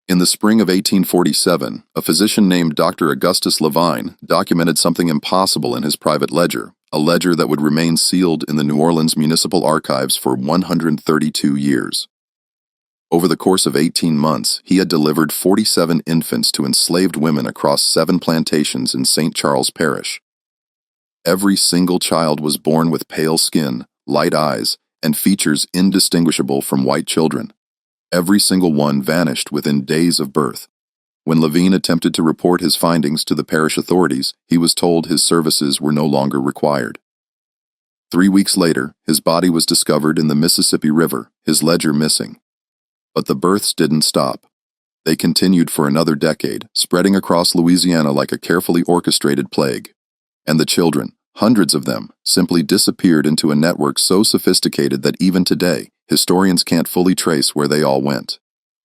In the spring of 1847, a physician named Dr. Augustus Levine documented something impossible in his private ledger, a ledger that would remain sealed in the New Orleans Municipal Archives for 132 years. Over the course of 18 months, he had delivered 47 infants to enslaved women across 7 plantations in St. Charles Parish. Every single child was born with pale skin, light eyes, and features indistinguishable from white children. Every single one vanished within days of birth. When Levine attempted to report his findings to the parish authorities, he was told his services were no longer required. 3 weeks later, his body was discovered in the Mississippi River, his ledger missing. But the births didn't stop. They continued for another decade, spreading across Louisiana like a carefully orchestrated plague. And the children, hundreds of them, simply disappeared into a network so sophisticated that even today, historians can't fully trace where they all went.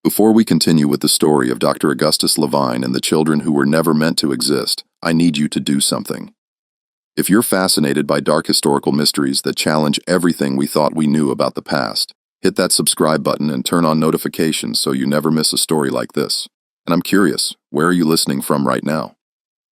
Before we continue with the story of Dr. Augustus Levine and the children who were never meant to exist, I need you to do something. If you're fascinated by dark historical mysteries that challenge everything we thought we knew about the past, hit that subscribe button and turn on notifications so you never miss a story like this. And I'm curious, where are you listening from right now?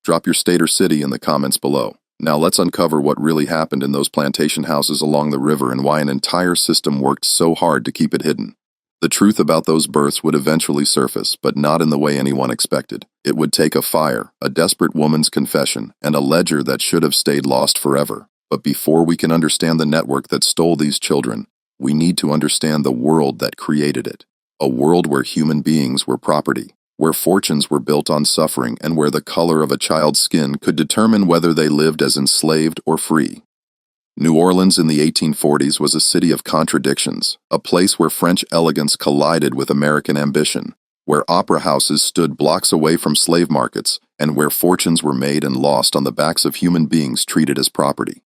Drop your state or city in the comments below. Now let's uncover what really happened in those plantation houses along the river and why an entire system worked so hard to keep it hidden. The truth about those births would eventually surface, but not in the way anyone expected. It would take a fire, a desperate woman's confession, and a ledger that should have stayed lost forever. But before we can understand the network that stole these children, we need to understand the world that created it. A world where human beings were property, where fortunes were built on suffering, and where the color of a child's skin could determine whether they lived as enslaved or free. New Orleans in the 1840s was a city of contradictions, a place where French elegance collided with American ambition, where opera houses stood blocks away from slave markets, and where fortunes were made and lost on the backs of human beings treated as property.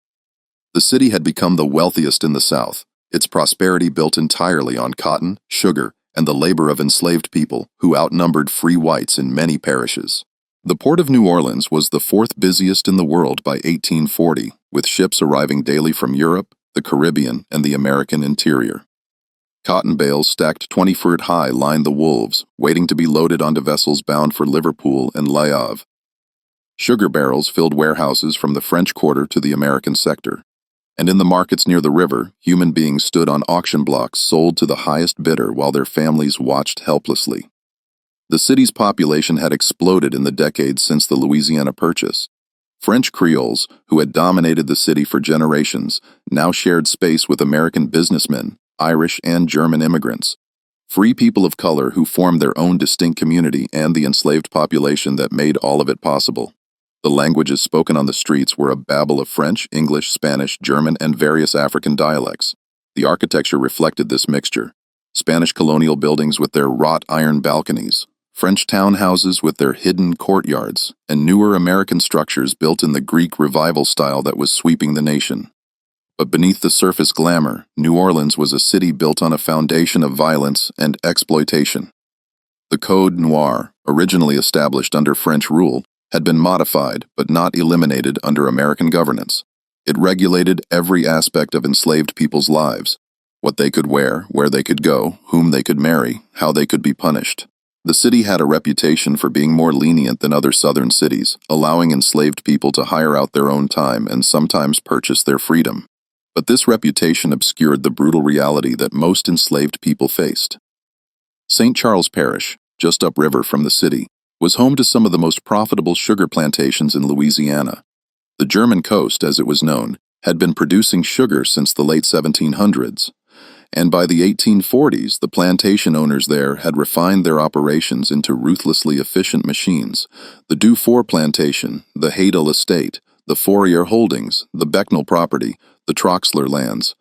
The city had become the wealthiest in the South, its prosperity built entirely on cotton, sugar, and the labor of enslaved people who outnumbered free whites in many parishes. The port of New Orleans was the 4th busiest in the world by 1840, with ships arriving daily from Europe, the Caribbean, and the American interior. Cotton bales stacked 20 feet high lined the wharves, waiting to be loaded onto vessels bound for Liverpool and Le Havre. Sugar barrels filled warehouses from the French Quarter to the American sector. And in the markets near the river, human beings stood on auction blocks sold to the highest bidder while their families watched helplessly. The city's population had exploded in the decades since the Louisiana Purchase. French Creoles, who had dominated the city for generations, now shared space with American businessmen, Irish and German immigrants, free people of color who formed their own distinct community, and the enslaved population that made all of it possible. The languages spoken on the streets were a babel of French, English, Spanish, German, and various African dialects. The architecture reflected this mixture. Spanish colonial buildings with their wrought iron balconies, French townhouses with their hidden courtyards, and newer American structures built in the Greek Revival style that was sweeping the nation. But beneath the surface glamour, New Orleans was a city built on a foundation of violence and exploitation. The Code Noir, originally established under French rule, had been modified but not eliminated under American governance. It regulated every aspect of enslaved people's lives: what they could wear, where they could go, whom they could marry, how they could be punished. The city had a reputation for being more lenient than other southern cities, allowing enslaved people to hire out their own time and sometimes purchase their freedom. But this reputation obscured the brutal reality that most enslaved people faced. St. Charles Parish, just upriver from the city, was home to some of the most profitable sugar plantations in Louisiana. The German coast, as it was known, had been producing sugar since the late 1700s. And by the 1840s, the plantation owners there had refined their operations into ruthlessly efficient machines. The Dufour plantation, the Hadel estate, the Fourier holdings, the Becknell property, the Troxler lands.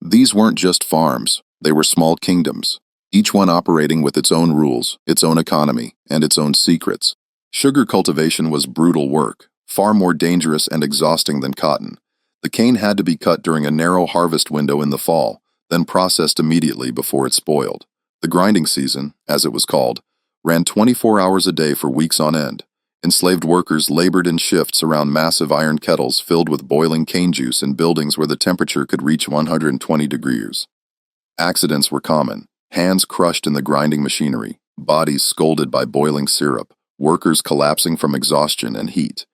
These weren't just farms, they were small kingdoms, each one operating with its own rules, its own economy, and its own secrets. Sugar cultivation was brutal work, far more dangerous and exhausting than cotton. The cane had to be cut during a narrow harvest window in the fall, then processed immediately before it spoiled. The grinding season, as it was called, ran 24 hours a day for weeks on end. Enslaved workers labored in shifts around massive iron kettles filled with boiling cane juice in buildings where the temperature could reach 120 degrees. Accidents were common: hands crushed in the grinding machinery, bodies scalded by boiling syrup, workers collapsing from exhaustion and heat.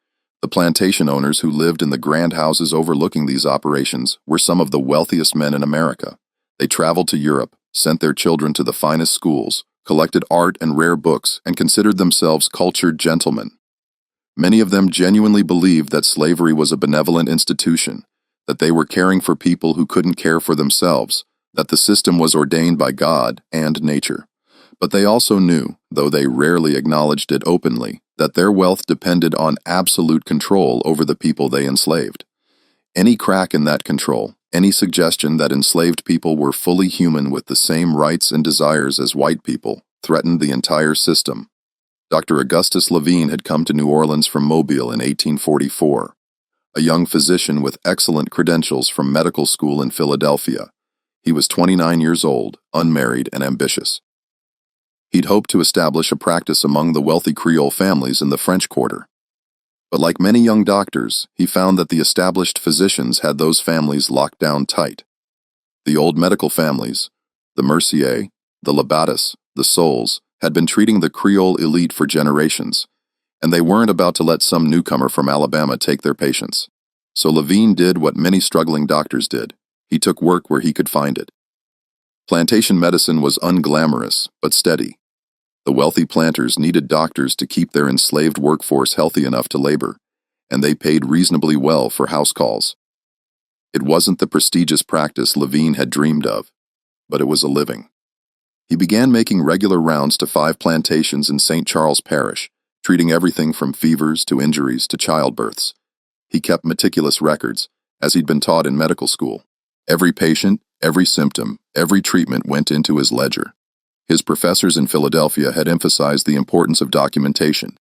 The plantation owners who lived in the grand houses overlooking these operations were some of the wealthiest men in America. They traveled to Europe, sent their children to the finest schools, collected art and rare books, and considered themselves cultured gentlemen. Many of them genuinely believed that slavery was a benevolent institution, that they were caring for people who couldn't care for themselves, that the system was ordained by God and nature. But they also knew, though they rarely acknowledged it openly, that their wealth depended on absolute control over the people they enslaved. Any crack in that control, any suggestion that enslaved people were fully human with the same rights and desires as white people, threatened the entire system. Dr. Augustus Levine had come to New Orleans from Mobile in 1844, a young physician with excellent credentials from medical school in Philadelphia. He was 29 years old, unmarried, and ambitious. He'd hoped to establish a practice among the wealthy Creole families in the French Quarter. But like many young doctors, he found that the established physicians had those families locked down tight. The old medical families, the Mercier, the Labattes, the Souls, had been treating the Creole elite for generations, and they weren't about to let some newcomer from Alabama take their patients. So Levine did what many struggling doctors did. He took work where he could find it. Plantation medicine was unglamorous, but steady. The wealthy planters needed doctors to keep their enslaved workforce healthy enough to labor, and they paid reasonably well for house calls. It wasn't the prestigious practice Levine had dreamed of, but it was a living. He began making regular rounds to 5 plantations in St. Charles Parish, treating everything from fevers to injuries to childbirths. He kept meticulous records, as he'd been taught in medical school. Every patient, every symptom, every treatment went into his ledger. His professors in Philadelphia had emphasized the importance of documentation.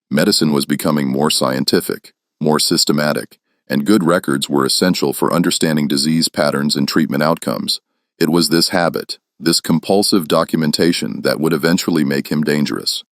Medicine was becoming more scientific, more systematic, and good records were essential for understanding disease patterns and treatment outcomes. It was this habit, this compulsive documentation, that would eventually make him dangerous.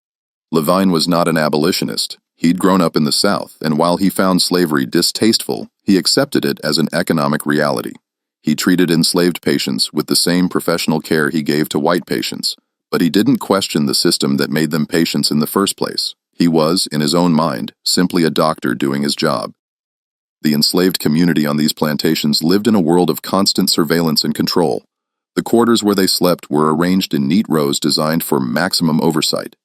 Levine was not an abolitionist. He'd grown up in the South, and while he found slavery distasteful, he accepted it as an economic reality. He treated enslaved patients with the same professional care he gave to white patients, but he didn't question the system that made them patients in the first place. He was, in his own mind, simply a doctor doing his job. The enslaved community on these plantations lived in a world of constant surveillance and control. The quarters where they slept were arranged in neat rows designed for maximum oversight.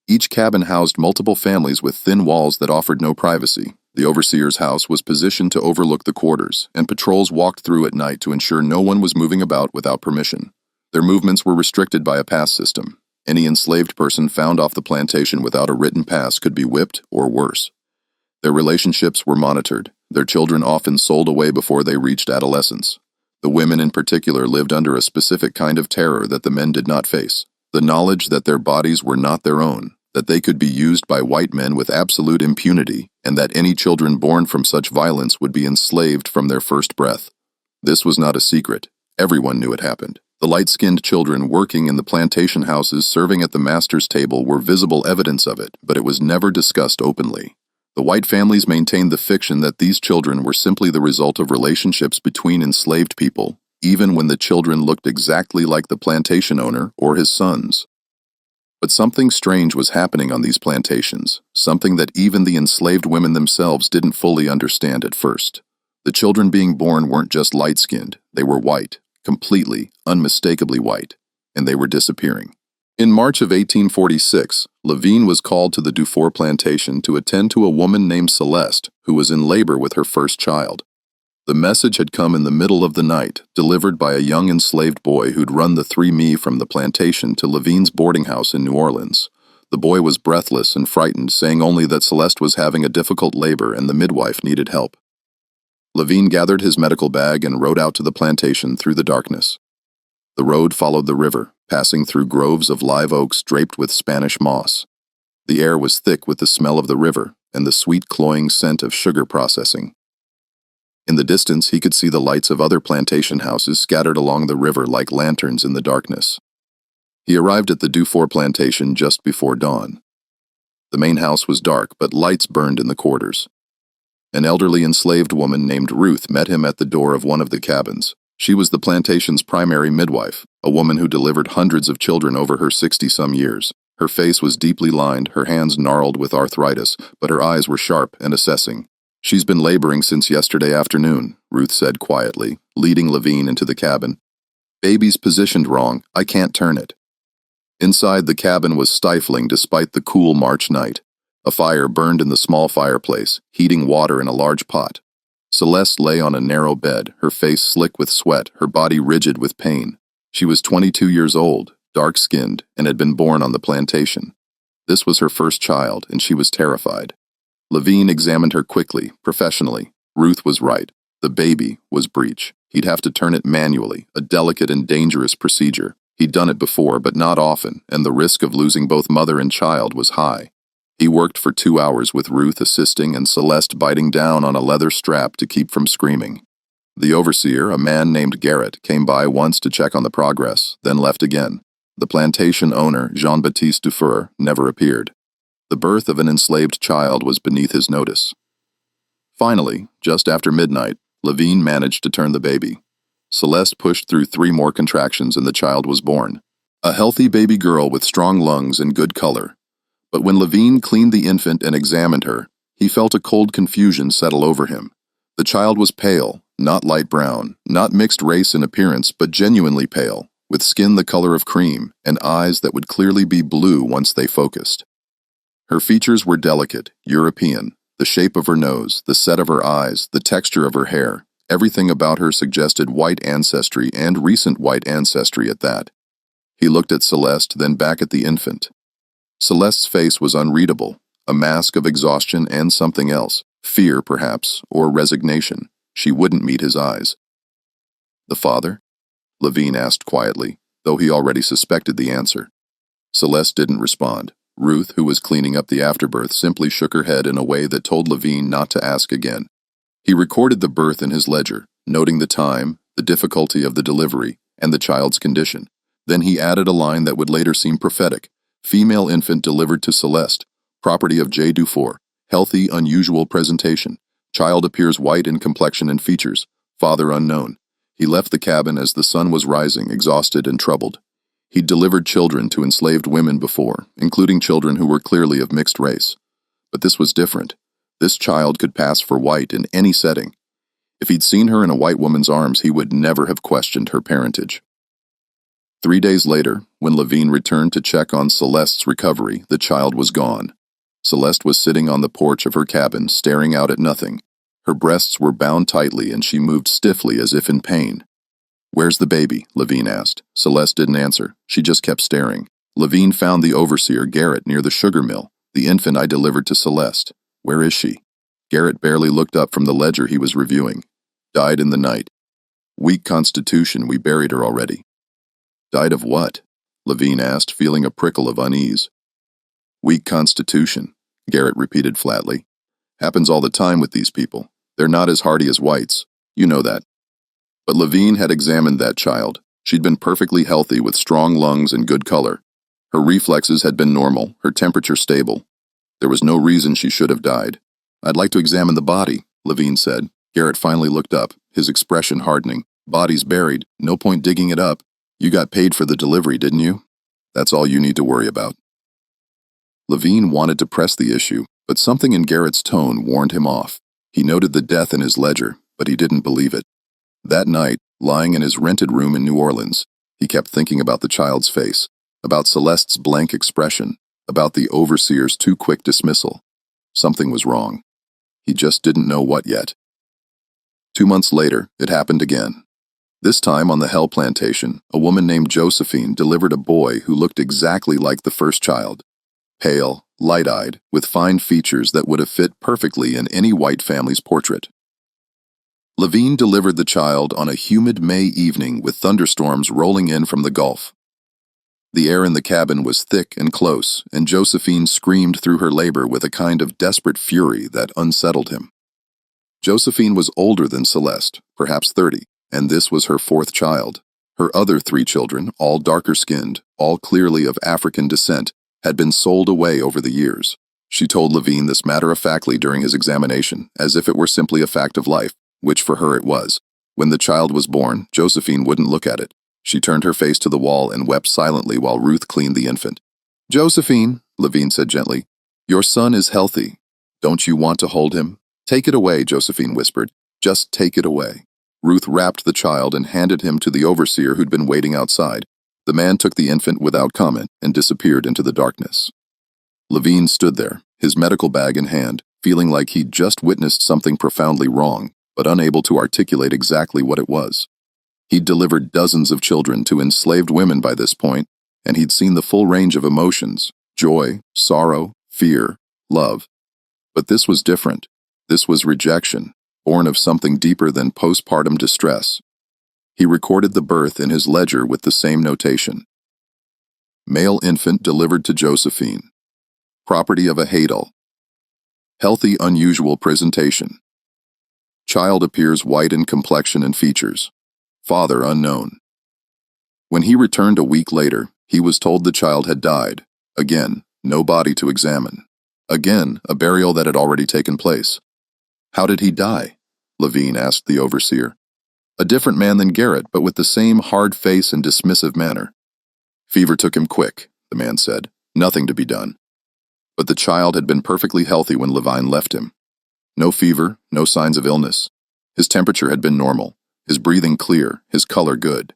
Each cabin housed multiple families with thin walls that offered no privacy. The overseer's house was positioned to overlook the quarters, and patrols walked through at night to ensure no one was moving about without permission. Their movements were restricted by a pass system. Any enslaved person found off the plantation without a written pass could be whipped or worse. Their relationships were monitored, their children often sold away before they reached adolescence. The women in particular lived under a specific kind of terror that the men did not face. The knowledge that their bodies were not their own, that they could be used by white men with absolute impunity, and that any children born from such violence would be enslaved from their first breath. This was not a secret. Everyone knew it happened. The light-skinned children working in the plantation houses serving at the master's table were visible evidence of it, but it was never discussed openly. The white families maintained the fiction that these children were simply the result of relationships between enslaved people, even when the children looked exactly like the plantation owner or his sons. But something strange was happening on these plantations, something that even the enslaved women themselves didn't fully understand at first. The children being born weren't just light-skinned, they were white, completely, unmistakably white, and they were disappearing. In March of 1846, Levine was called to the Dufour plantation to attend to a woman named Celeste, who was in labor with her first child. The message had come in the middle of the night, delivered by a young enslaved boy who'd run the 3 from the plantation to Levine's boarding house in New Orleans. The boy was breathless and frightened, saying only that Celeste was having a difficult labor and the midwife needed help. Levine gathered his medical bag and rode out to the plantation through the darkness. The road followed the river, passing through groves of live oaks draped with Spanish moss. The air was thick with the smell of the river and the sweet cloying scent of sugar processing. In the distance, he could see the lights of other plantation houses scattered along the river like lanterns in the darkness. He arrived at the Dufour plantation just before dawn. The main house was dark, but lights burned in the quarters. An elderly enslaved woman named Ruth met him at the door of one of the cabins. She was the plantation's primary midwife, a woman who delivered hundreds of children over her 60-some years. Her face was deeply lined, her hands gnarled with arthritis, but her eyes were sharp and assessing. "She's been laboring since yesterday afternoon," Ruth said quietly, leading Levine into the cabin. "Baby's positioned wrong. I can't turn it." Inside, the cabin was stifling despite the cool March night. A fire burned in the small fireplace, heating water in a large pot. Celeste lay on a narrow bed, her face slick with sweat, her body rigid with pain. She was 22 years old, dark-skinned, and had been born on the plantation. This was her first child, and she was terrified. Levine examined her quickly, professionally. Ruth was right. The baby was breech. He'd have to turn it manually, a delicate and dangerous procedure. He'd done it before, but not often, and the risk of losing both mother and child was high. He worked for 2 hours with Ruth assisting and Celeste biting down on a leather strap to keep from screaming. The overseer, a man named Garrett, came by once to check on the progress, then left again. The plantation owner, Jean-Baptiste Dufour, never appeared. The birth of an enslaved child was beneath his notice. Finally, just after midnight, Levine managed to turn the baby. Celeste pushed through 3 more contractions and the child was born. A healthy baby girl with strong lungs and good color. But when Levine cleaned the infant and examined her, he felt a cold confusion settle over him. The child was pale, not light brown, not mixed race in appearance, but genuinely pale, with skin the color of cream and eyes that would clearly be blue once they focused. Her features were delicate, European. The shape of her nose, the set of her eyes, the texture of her hair, everything about her suggested white ancestry and recent white ancestry at that. He looked at Celeste, then back at the infant. Celeste's face was unreadable, a mask of exhaustion and something else, fear perhaps, or resignation. She wouldn't meet his eyes. "The father?" Levine asked quietly, though he already suspected the answer. Celeste didn't respond. Ruth, who was cleaning up the afterbirth, simply shook her head in a way that told Levine not to ask again. He recorded the birth in his ledger, noting the time, the difficulty of the delivery, and the child's condition. Then he added a line that would later seem prophetic. "Female infant delivered to Celeste, property of J. Dufour, healthy, unusual presentation. Child appears white in complexion and features, father unknown." He left the cabin as the sun was rising, exhausted and troubled. He'd delivered children to enslaved women before, including children who were clearly of mixed race. But this was different. This child could pass for white in any setting. If he'd seen her in a white woman's arms, he would never have questioned her parentage. 3 days later, when Levine returned to check on Celeste's recovery, the child was gone. Celeste was sitting on the porch of her cabin, staring out at nothing. Her breasts were bound tightly and she moved stiffly as if in pain. "Where's the baby?" Levine asked. Celeste didn't answer. She just kept staring. Levine found the overseer, Garrett, near the sugar mill. "The infant I delivered to Celeste. Where is she?" Garrett barely looked up from the ledger he was reviewing. "Died in the night. Weak constitution, we buried her already." "Died of what?" Levine asked, feeling a prickle of unease. "Weak constitution," Garrett repeated flatly. "Happens all the time with these people. They're not as hardy as whites. You know that." But Levine had examined that child. She'd been perfectly healthy with strong lungs and good color. Her reflexes had been normal, her temperature stable. There was no reason she should have died. "I'd like to examine the body," Levine said. Garrett finally looked up, his expression hardening. "Body's buried. No point digging it up. You got paid for the delivery, didn't you? That's all you need to worry about." Levine wanted to press the issue, but something in Garrett's tone warned him off. He noted the death in his ledger, but he didn't believe it. That night, lying in his rented room in New Orleans, he kept thinking about the child's face, about Celeste's blank expression, about the overseer's too quick dismissal. Something was wrong. He just didn't know what yet. 2 months later, it happened again. This time on the Hell plantation, a woman named Josephine delivered a boy who looked exactly like the first child. Pale, light-eyed, with fine features that would have fit perfectly in any white family's portrait. Levine delivered the child on a humid May evening with thunderstorms rolling in from the Gulf. The air in the cabin was thick and close, and Josephine screamed through her labor with a kind of desperate fury that unsettled him. Josephine was older than Celeste, perhaps 30, and this was her 4th child. Her other 3 children, all darker-skinned, all clearly of African descent, had been sold away over the years. She told Levine this matter-of-factly during his examination, as if it were simply a fact of life, which for her it was. When the child was born, Josephine wouldn't look at it. She turned her face to the wall and wept silently while Ruth cleaned the infant. "Josephine," Levine said gently, "your son is healthy. Don't you want to hold him?" "Take it away," Josephine whispered. "Just take it away." Ruth wrapped the child and handed him to the overseer who'd been waiting outside. The man took the infant without comment and disappeared into the darkness. Levine stood there, his medical bag in hand, feeling like he'd just witnessed something profoundly wrong, but unable to articulate exactly what it was. He'd delivered dozens of children to enslaved women by this point, and he'd seen the full range of emotions: joy, sorrow, fear, love. But this was different. This was rejection, born of something deeper than postpartum distress. He recorded the birth in his ledger with the same notation: male infant delivered to Josephine. Property of a Hadel. Healthy, unusual presentation. Child appears white in complexion and features. Father unknown. When he returned a week later, he was told the child had died. Again, no body to examine. Again, a burial that had already taken place. "How did he die?" Levine asked the overseer. "A different man than Garrett, but with the same hard face and dismissive manner." "Fever took him quick," the man said. "Nothing to be done." But the child had been perfectly healthy when Levine left him. No fever, no signs of illness. His temperature had been normal, his breathing clear, his color good.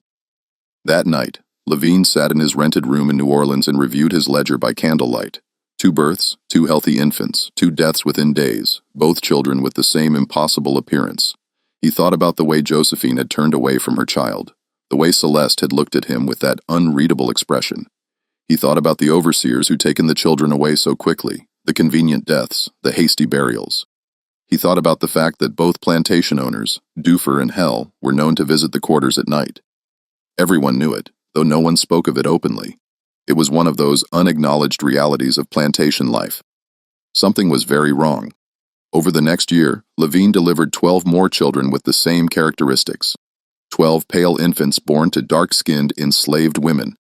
That night, Levine sat in his rented room in New Orleans and reviewed his ledger by candlelight. 2 births, 2 healthy infants, 2 deaths within days, both children with the same impossible appearance. He thought about the way Josephine had turned away from her child, the way Celeste had looked at him with that unreadable expression. He thought about the overseers who'd taken the children away so quickly, the convenient deaths, the hasty burials. He thought about the fact that both plantation owners, Duffer and Hell, were known to visit the quarters at night. Everyone knew it, though no one spoke of it openly. It was one of those unacknowledged realities of plantation life. Something was very wrong. Over the next year, Levine delivered 12 more children with the same characteristics. 12 pale infants born to dark-skinned, enslaved women.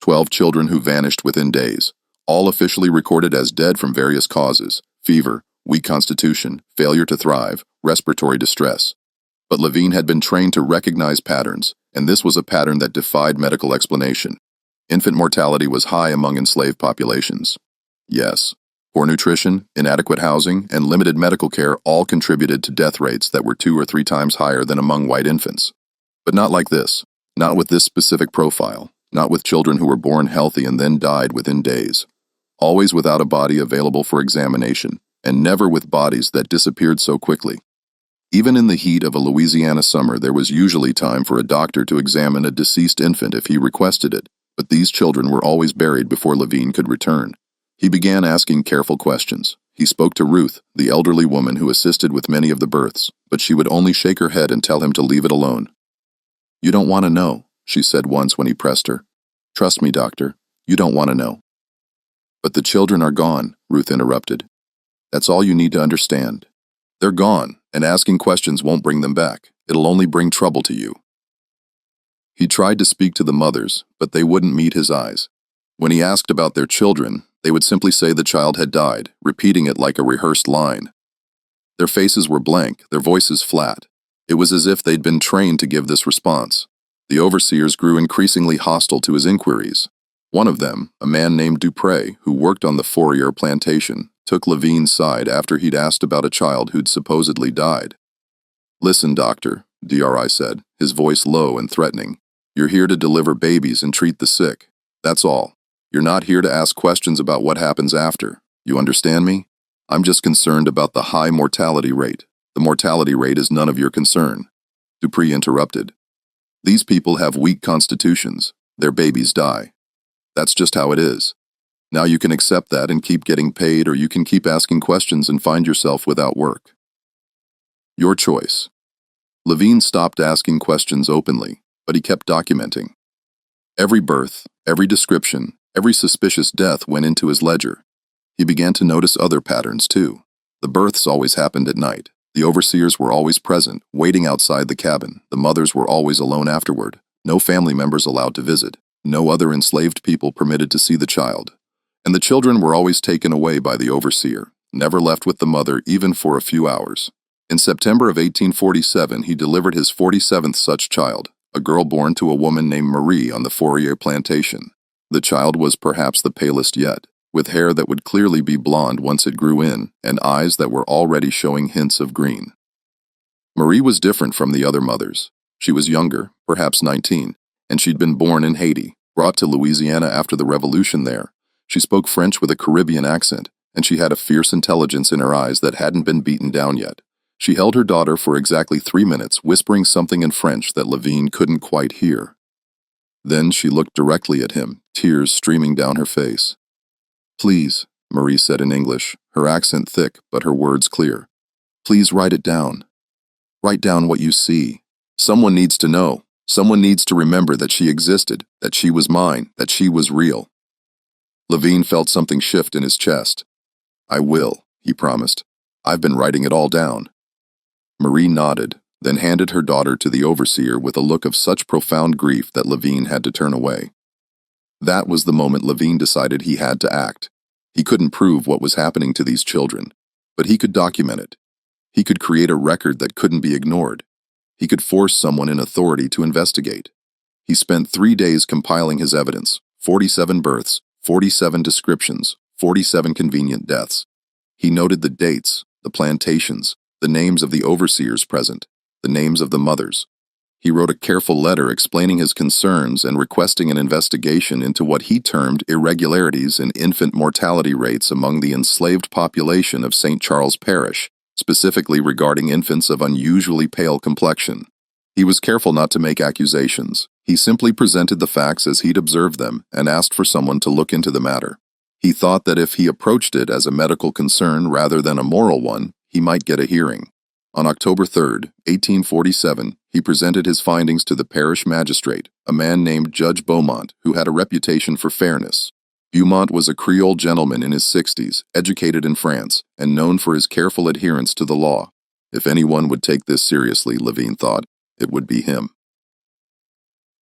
12 children who vanished within days, all officially recorded as dead from various causes: fever, weak constitution, failure to thrive, respiratory distress. But Levine had been trained to recognize patterns, and this was a pattern that defied medical explanation. Infant mortality was high among enslaved populations. Yes, poor nutrition, inadequate housing, and limited medical care all contributed to death rates that were 2 or 3 times higher than among white infants. But not like this, not with this specific profile, not with children who were born healthy and then died within days. Always without a body available for examination, and never with bodies that disappeared so quickly. Even in the heat of a Louisiana summer, there was usually time for a doctor to examine a deceased infant if he requested it, but these children were always buried before Levine could return. He began asking careful questions. He spoke to Ruth, the elderly woman who assisted with many of the births, but she would only shake her head and tell him to leave it alone. "You don't want to know," she said once when he pressed her. "Trust me, doctor, you don't want to know." "But the children are gone," Ruth interrupted. "That's all you need to understand. They're gone, and asking questions won't bring them back. It'll only bring trouble to you." He tried to speak to the mothers, but they wouldn't meet his eyes. When he asked about their children, they would simply say the child had died, repeating it like a rehearsed line. Their faces were blank, their voices flat. It was as if they'd been trained to give this response. The overseers grew increasingly hostile to his inquiries. One of them, a man named Dupré, who worked on the Fourier plantation, took Levine's side after he'd asked about a child who'd supposedly died. "Listen, doctor," DRI said, his voice low and threatening. "You're here to deliver babies and treat the sick. That's all. You're not here to ask questions about what happens after. You understand me? I'm just concerned about the high mortality rate. The mortality rate is none of your concern." Dupré interrupted. "These people have weak constitutions. Their babies die. That's just how it is. Now you can accept that and keep getting paid, or you can keep asking questions and find yourself without work. Your choice." Levine stopped asking questions openly, but he kept documenting. Every birth, every description, every suspicious death went into his ledger. He began to notice other patterns too. The births always happened at night. The overseers were always present, waiting outside the cabin. The mothers were always alone afterward. No family members allowed to visit. No other enslaved people permitted to see the child. And the children were always taken away by the overseer, never left with the mother even for a few hours. In September of 1847, he delivered his 47th such child, a girl born to a woman named Marie on the Fourier plantation. The child was perhaps the palest yet, with hair that would clearly be blonde once it grew in, and eyes that were already showing hints of green. Marie was different from the other mothers. She was younger, perhaps 19, and she'd been born in Haiti, brought to Louisiana after the revolution there. She spoke French with a Caribbean accent, and she had a fierce intelligence in her eyes that hadn't been beaten down yet. She held her daughter for exactly 3 minutes, whispering something in French that Levine couldn't quite hear. Then she looked directly at him, tears streaming down her face. "Please," Marie said in English, her accent thick but her words clear. "Please write it down. Write down what you see. Someone needs to know. Someone needs to remember that she existed, that she was mine, that she was real." Levine felt something shift in his chest. "I will," he promised. "I've been writing it all down." Marie nodded, then handed her daughter to the overseer with a look of such profound grief that Levine had to turn away. That was the moment Levine decided he had to act. He couldn't prove what was happening to these children, but he could document it. He could create a record that couldn't be ignored. He could force someone in authority to investigate. He spent 3 days compiling his evidence: 47 births, 47 descriptions, 47 convenient deaths. He noted the dates, the plantations, the names of the overseers present, the names of the mothers. He wrote a careful letter explaining his concerns and requesting an investigation into what he termed irregularities in infant mortality rates among the enslaved population of St. Charles Parish, specifically regarding infants of unusually pale complexion. He was careful not to make accusations. He simply presented the facts as he'd observed them and asked for someone to look into the matter. He thought that if he approached it as a medical concern rather than a moral one, he might get a hearing. On October 3, 1847, he presented his findings to the parish magistrate, a man named Judge Beaumont, who had a reputation for fairness. Beaumont was a Creole gentleman in his 60s, educated in France, and known for his careful adherence to the law. If anyone would take this seriously, Levine thought, it would be him.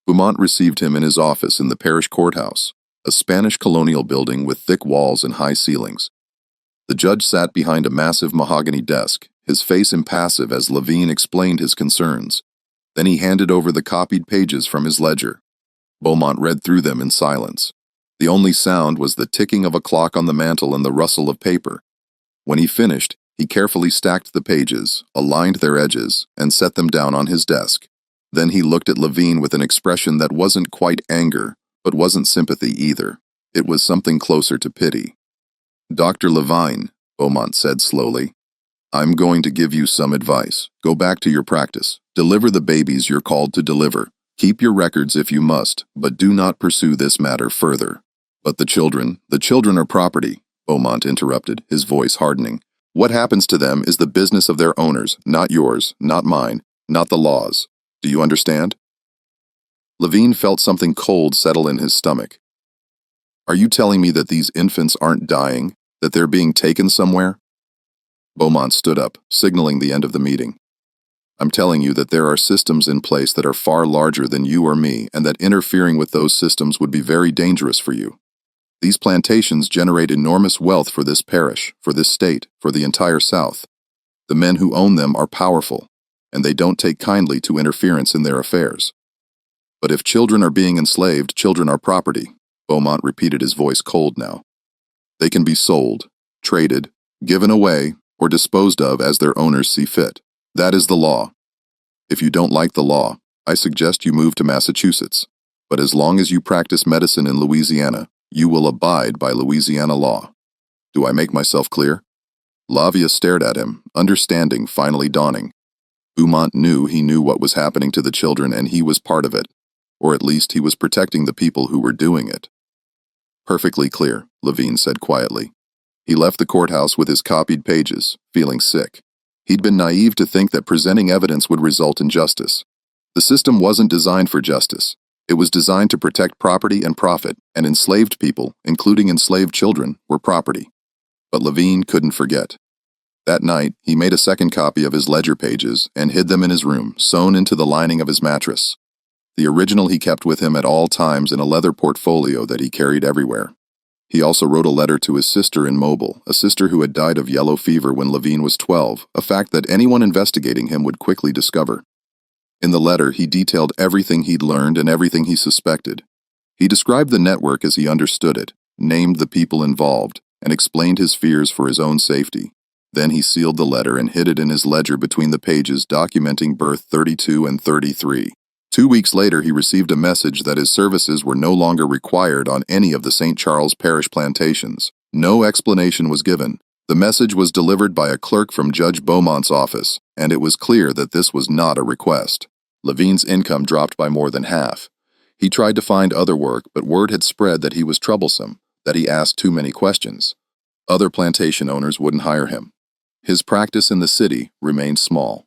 Beaumont received him in his office in the parish courthouse, a Spanish colonial building with thick walls and high ceilings. The judge sat behind a massive mahogany desk, his face impassive as Levine explained his concerns. Then he handed over the copied pages from his ledger. Beaumont read through them in silence. The only sound was the ticking of a clock on the mantel and the rustle of paper. When he finished, he carefully stacked the pages, aligned their edges, and set them down on his desk. Then he looked at Levine with an expression that wasn't quite anger, but wasn't sympathy either. It was something closer to pity. "Dr. Levine," Beaumont said slowly, "I'm going to give you some advice. Go back to your practice. Deliver the babies you're called to deliver. Keep your records if you must, but do not pursue this matter further." "But the children are property," Beaumont interrupted, his voice hardening. "What happens to them is the business of their owners, not yours, not mine, not the law's. Do you understand?" Levine felt something cold settle in his stomach. "Are you telling me that these infants aren't dying, that they're being taken somewhere?" Beaumont stood up, signaling the end of the meeting. "I'm telling you that there are systems in place that are far larger than you or me, and that interfering with those systems would be very dangerous for you. These plantations generate enormous wealth for this parish, for this state, for the entire South. The men who own them are powerful, and they don't take kindly to interference in their affairs. But if children are being enslaved, children are property," Beaumont repeated, his voice cold now. "They can be sold, traded, given away, or disposed of as their owners see fit. That is the law. If you don't like the law, I suggest you move to Massachusetts. But as long as you practice medicine in Louisiana, you will abide by Louisiana law. Do I make myself clear?" Lavia stared at him, understanding finally dawning. Beaumont knew he knew what was happening to the children, and he was part of it. Or at least he was protecting the people who were doing it. "Perfectly clear," Levine said quietly. He left the courthouse with his copied pages, feeling sick. He'd been naive to think that presenting evidence would result in justice. The system wasn't designed for justice. It was designed to protect property and profit, and enslaved people, including enslaved children, were property. But Levine couldn't forget. That night, he made a second copy of his ledger pages and hid them in his room, sewn into the lining of his mattress. The original he kept with him at all times in a leather portfolio that he carried everywhere. He also wrote a letter to his sister in Mobile, a sister who had died of yellow fever when Levine was 12, a fact that anyone investigating him would quickly discover. In the letter, he detailed everything he'd learned and everything he suspected. He described the network as he understood it, named the people involved, and explained his fears for his own safety. Then he sealed the letter and hid it in his ledger between the pages documenting birth 32 and 33. 2 weeks later, he received a message that his services were no longer required on any of the St. Charles Parish plantations. No explanation was given. The message was delivered by a clerk from Judge Beaumont's office, and it was clear that this was not a request. Levine's income dropped by more than half. He tried to find other work, but word had spread that he was troublesome, that he asked too many questions. Other plantation owners wouldn't hire him. His practice in the city remained small.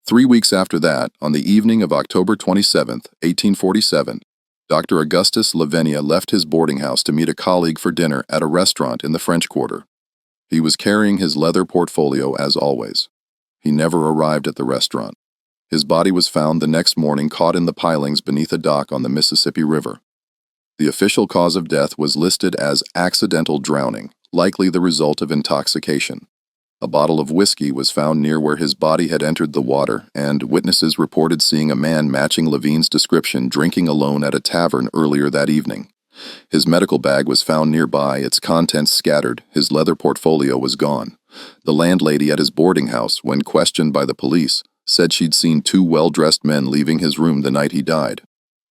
3 weeks after that, on the evening of October 27, 1847, Dr. Augustus Lavinia left his boarding house to meet a colleague for dinner at a restaurant in the French Quarter. He was carrying his leather portfolio as always. He never arrived at the restaurant. His body was found the next morning caught in the pilings beneath a dock on the Mississippi River. The official cause of death was listed as accidental drowning, likely the result of intoxication. A bottle of whiskey was found near where his body had entered the water, and witnesses reported seeing a man matching Levine's description drinking alone at a tavern earlier that evening. His medical bag was found nearby, its contents scattered. His leather portfolio was gone. The landlady at his boarding house, when questioned by the police, said she'd seen 2 well-dressed men leaving his room the night he died.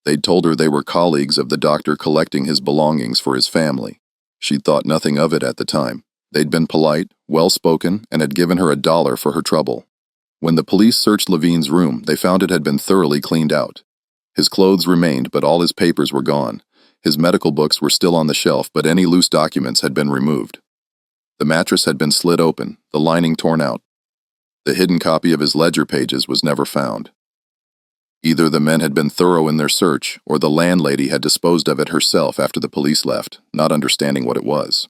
They'd told her they were colleagues of the doctor collecting his belongings for his family. She'd thought nothing of it at the time. They'd been polite, well-spoken, and had given her $1 for her trouble. When the police searched Levine's room, they found it had been thoroughly cleaned out. His clothes remained, but all his papers were gone. His medical books were still on the shelf, but any loose documents had been removed. The mattress had been slit open, the lining torn out. The hidden copy of his ledger pages was never found. Either the men had been thorough in their search, or the landlady had disposed of it herself after the police left, not understanding what it was.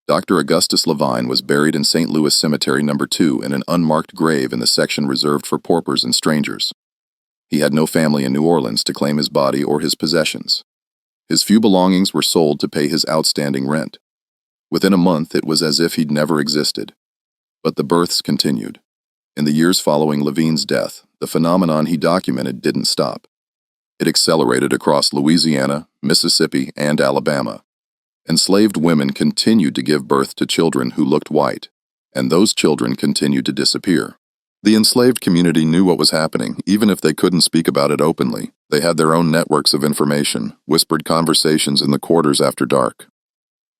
Dr. Augustus Levine was buried in St. Louis Cemetery No. 2 in an unmarked grave in the section reserved for paupers and strangers. He had no family in New Orleans to claim his body or his possessions. His few belongings were sold to pay his outstanding rent. Within a month, it was as if he'd never existed. But the births continued. In the years following Levine's death, the phenomenon he documented didn't stop. It accelerated across Louisiana, Mississippi, and Alabama. Enslaved women continued to give birth to children who looked white, and those children continued to disappear. The enslaved community knew what was happening, even if they couldn't speak about it openly. They had their own networks of information, whispered conversations in the quarters after dark.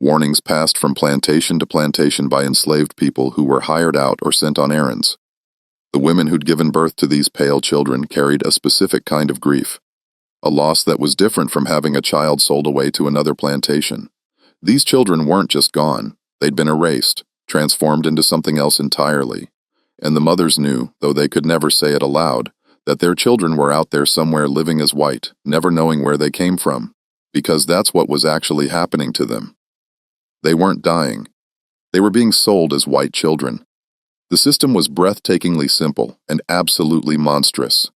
Warnings passed from plantation to plantation by enslaved people who were hired out or sent on errands. The women who'd given birth to these pale children carried a specific kind of grief, a loss that was different from having a child sold away to another plantation. These children weren't just gone, they'd been erased, transformed into something else entirely. And the mothers knew, though they could never say it aloud, that their children were out there somewhere living as white, never knowing where they came from, because that's what was actually happening to them. They weren't dying. They were being sold as white children. The system was breathtakingly simple and absolutely monstrous.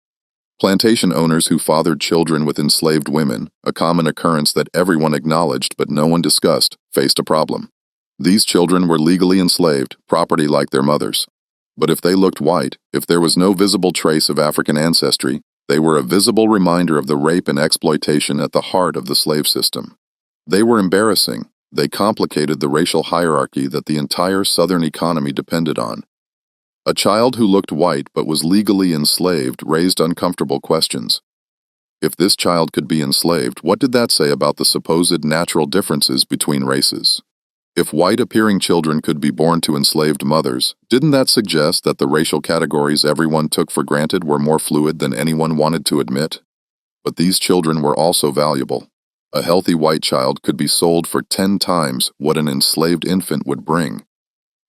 Plantation owners who fathered children with enslaved women, a common occurrence that everyone acknowledged but no one discussed, faced a problem. These children were legally enslaved, property like their mothers. But if they looked white, if there was no visible trace of African ancestry, they were a visible reminder of the rape and exploitation at the heart of the slave system. They were embarrassing. They complicated the racial hierarchy that the entire Southern economy depended on. A child who looked white but was legally enslaved raised uncomfortable questions. If this child could be enslaved, what did that say about the supposed natural differences between races? If white-appearing children could be born to enslaved mothers, didn't that suggest that the racial categories everyone took for granted were more fluid than anyone wanted to admit? But these children were also valuable. A healthy white child could be sold for 10 times what an enslaved infant would bring.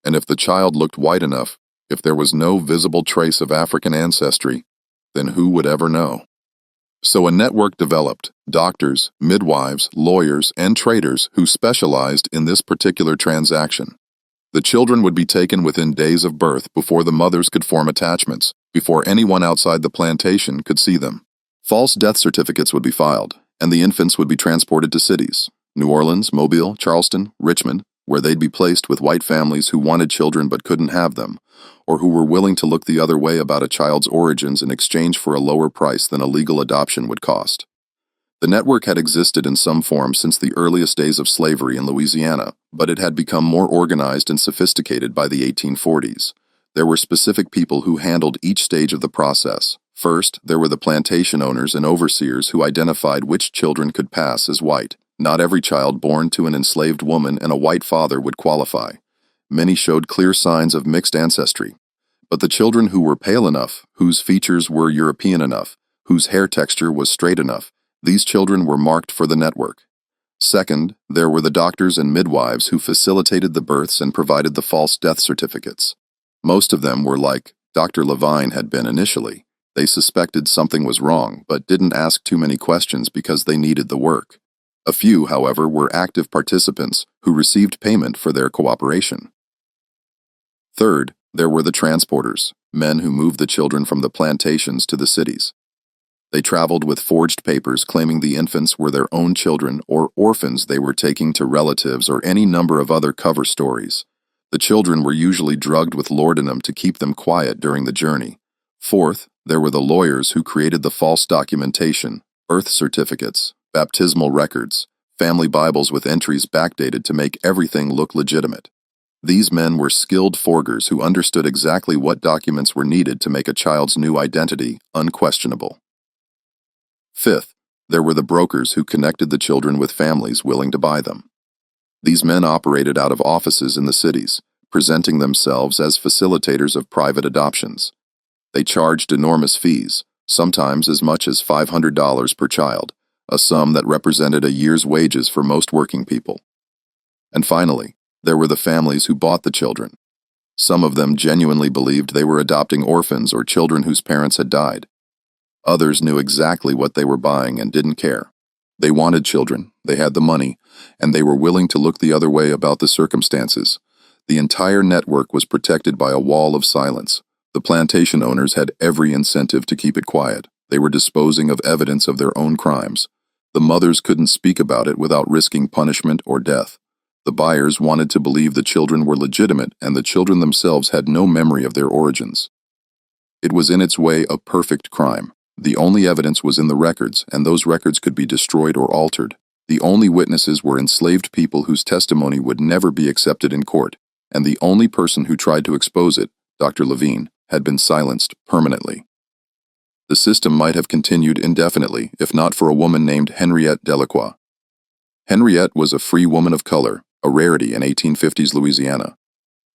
And if the child looked white enough, if there was no visible trace of African ancestry, then who would ever know? So a network developed, doctors, midwives, lawyers, and traders who specialized in this particular transaction. The children would be taken within days of birth before the mothers could form attachments, before anyone outside the plantation could see them. False death certificates would be filed, and the infants would be transported to cities, New Orleans, Mobile, Charleston, Richmond, where they'd be placed with white families who wanted children but couldn't have them, or who were willing to look the other way about a child's origins in exchange for a lower price than a legal adoption would cost. The network had existed in some form since the earliest days of slavery in Louisiana, but it had become more organized and sophisticated by the 1840s. There were specific people who handled each stage of the process. First, there were the plantation owners and overseers who identified which children could pass as white. Not every child born to an enslaved woman and a white father would qualify. Many showed clear signs of mixed ancestry. But the children who were pale enough, whose features were European enough, whose hair texture was straight enough, these children were marked for the network. Second, there were the doctors and midwives who facilitated the births and provided the false death certificates. Most of them were like Dr. Levine had been initially. They suspected something was wrong, but didn't ask too many questions because they needed the work. A few, however, were active participants who received payment for their cooperation. Third, there were the transporters, men who moved the children from the plantations to the cities. They traveled with forged papers claiming the infants were their own children or orphans they were taking to relatives or any number of other cover stories. The children were usually drugged with laudanum to keep them quiet during the journey. Fourth, there were the lawyers who created the false documentation, birth certificates, baptismal records, family Bibles with entries backdated to make everything look legitimate. These men were skilled forgers who understood exactly what documents were needed to make a child's new identity unquestionable. Fifth, there were the brokers who connected the children with families willing to buy them. These men operated out of offices in the cities, presenting themselves as facilitators of private adoptions. They charged enormous fees, sometimes as much as $500 per child, a sum that represented a year's wages for most working people. And finally, there were the families who bought the children. Some of them genuinely believed they were adopting orphans or children whose parents had died. Others knew exactly what they were buying and didn't care. They wanted children, they had the money, and they were willing to look the other way about the circumstances. The entire network was protected by a wall of silence. The plantation owners had every incentive to keep it quiet. They were disposing of evidence of their own crimes. The mothers couldn't speak about it without risking punishment or death. The buyers wanted to believe the children were legitimate, and the children themselves had no memory of their origins. It was in its way a perfect crime. The only evidence was in the records, and those records could be destroyed or altered. The only witnesses were enslaved people whose testimony would never be accepted in court, and the only person who tried to expose it, Dr. Levine, had been silenced permanently. The system might have continued indefinitely if not for a woman named Henriette Delacroix. Henriette was a free woman of color, a rarity in 1850s Louisiana.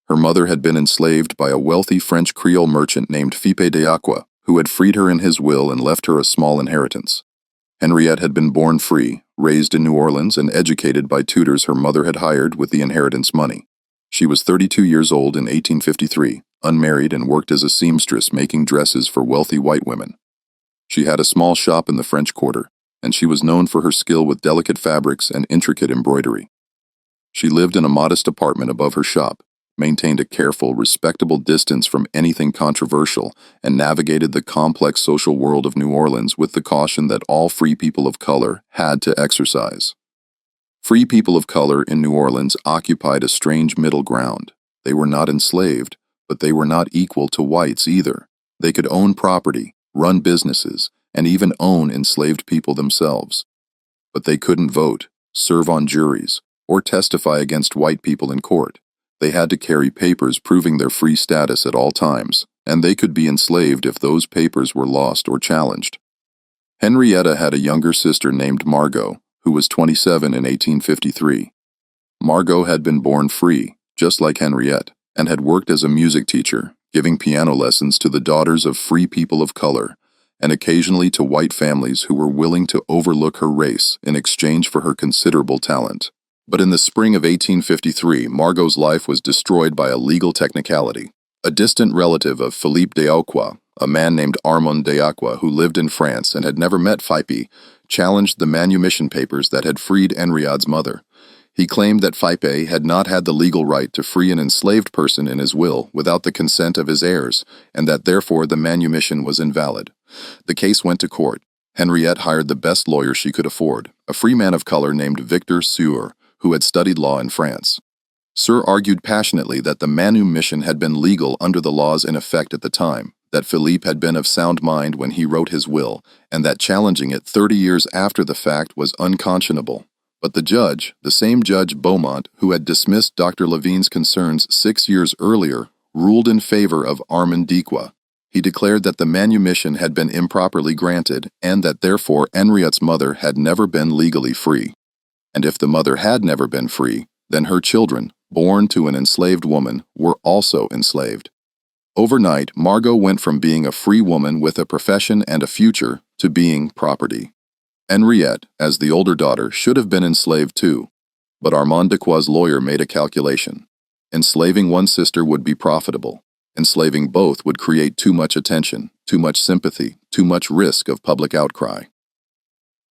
Her mother had been enslaved by a wealthy French Creole merchant named Philippe d'Acqua, who had freed her in his will and left her a small inheritance. Henriette had been born free, raised in New Orleans, and educated by tutors her mother had hired with the inheritance money. She was 32 years old in 1853, unmarried, and worked as a seamstress making dresses for wealthy white women. She had a small shop in the French Quarter, and she was known for her skill with delicate fabrics and intricate embroidery. She lived in a modest apartment above her shop, maintained a careful, respectable distance from anything controversial, and navigated the complex social world of New Orleans with the caution that all free people of color had to exercise. Free people of color in New Orleans occupied a strange middle ground. They were not enslaved, but they were not equal to whites either. They could own property, run businesses, and even own enslaved people themselves. But they couldn't vote, serve on juries, or testify against white people in court. They had to carry papers proving their free status at all times, and they could be enslaved if those papers were lost or challenged. Henrietta had a younger sister named Margot, who was 27 in 1853. Margot had been born free, just like Henriette, and had worked as a music teacher, giving piano lessons to the daughters of free people of color, and occasionally to white families who were willing to overlook her race in exchange for her considerable talent. But in the spring of 1853, Margot's life was destroyed by a legal technicality. A distant relative of Philippe d'Acqua, a man named Armand d'Acqua who lived in France and had never met Philippe, challenged the manumission papers that had freed Henriette's mother. He claimed that Philippe had not had the legal right to free an enslaved person in his will without the consent of his heirs, and that therefore the manumission was invalid. The case went to court. Henriette hired the best lawyer she could afford, a free man of color named Victor Sueur, who had studied law in France. Sueur argued passionately that the manumission had been legal under the laws in effect at the time, that Philippe had been of sound mind when he wrote his will, and that challenging it 30 years after the fact was unconscionable. But the judge, the same Judge Beaumont who had dismissed Dr. Levine's concerns 6 years earlier, ruled in favor of Armand Dequa. He declared that the manumission had been improperly granted and that therefore Henriette's mother had never been legally free. And if the mother had never been free, then her children, born to an enslaved woman, were also enslaved. Overnight, Margot went from being a free woman with a profession and a future to being property. Henriette, as the older daughter, should have been enslaved too, but Armand Dequa's lawyer made a calculation. Enslaving one sister would be profitable. Enslaving both would create too much attention, too much sympathy, too much risk of public outcry.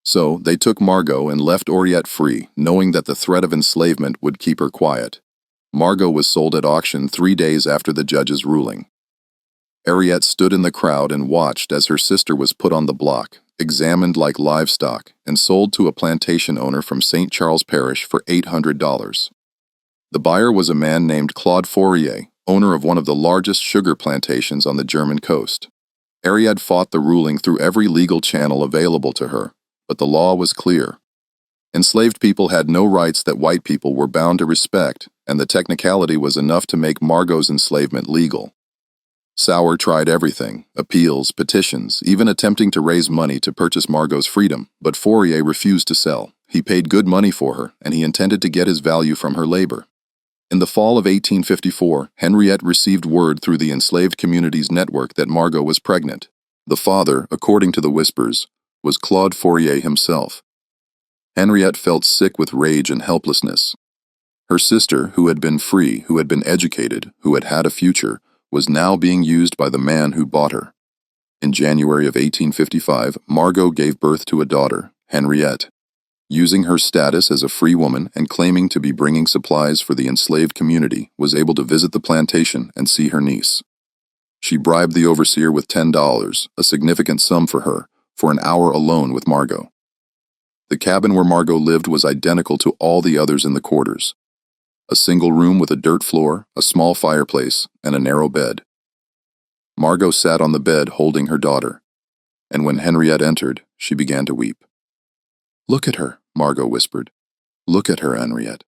So they took Margot and left Henriette free, knowing that the threat of enslavement would keep her quiet. Margot was sold at auction 3 days after the judge's ruling. Henriette stood in the crowd and watched as her sister was put on the block, examined like livestock, and sold to a plantation owner from St. Charles Parish for $800. The buyer was a man named Claude Fourier, owner of one of the largest sugar plantations on the German coast. Henriette fought the ruling through every legal channel available to her, but the law was clear. Enslaved people had no rights that white people were bound to respect, and the technicality was enough to make Margot's enslavement legal. Sauer tried everything, appeals, petitions, even attempting to raise money to purchase Margot's freedom, but Fourier refused to sell. He paid good money for her, and he intended to get his value from her labor. In the fall of 1854, Henriette received word through the enslaved community's network that Margot was pregnant. The father, according to the whispers, was Claude Fourier himself. Henriette felt sick with rage and helplessness. Her sister, who had been free, who had been educated, who had had a future, was now being used by the man who bought her. In January of 1855, Margot gave birth to a daughter, Henriette. Using her status as a free woman and claiming to be bringing supplies for the enslaved community, was able to visit the plantation and see her niece. She bribed the overseer with $10, a significant sum for her, for an hour alone with Margot. The cabin where Margot lived was identical to all the others in the quarters. A single room with a dirt floor, a small fireplace, and a narrow bed. Margot sat on the bed holding her daughter, and when Henriette entered, she began to weep. "Look at her," Margot whispered. "Look at her, Henriette."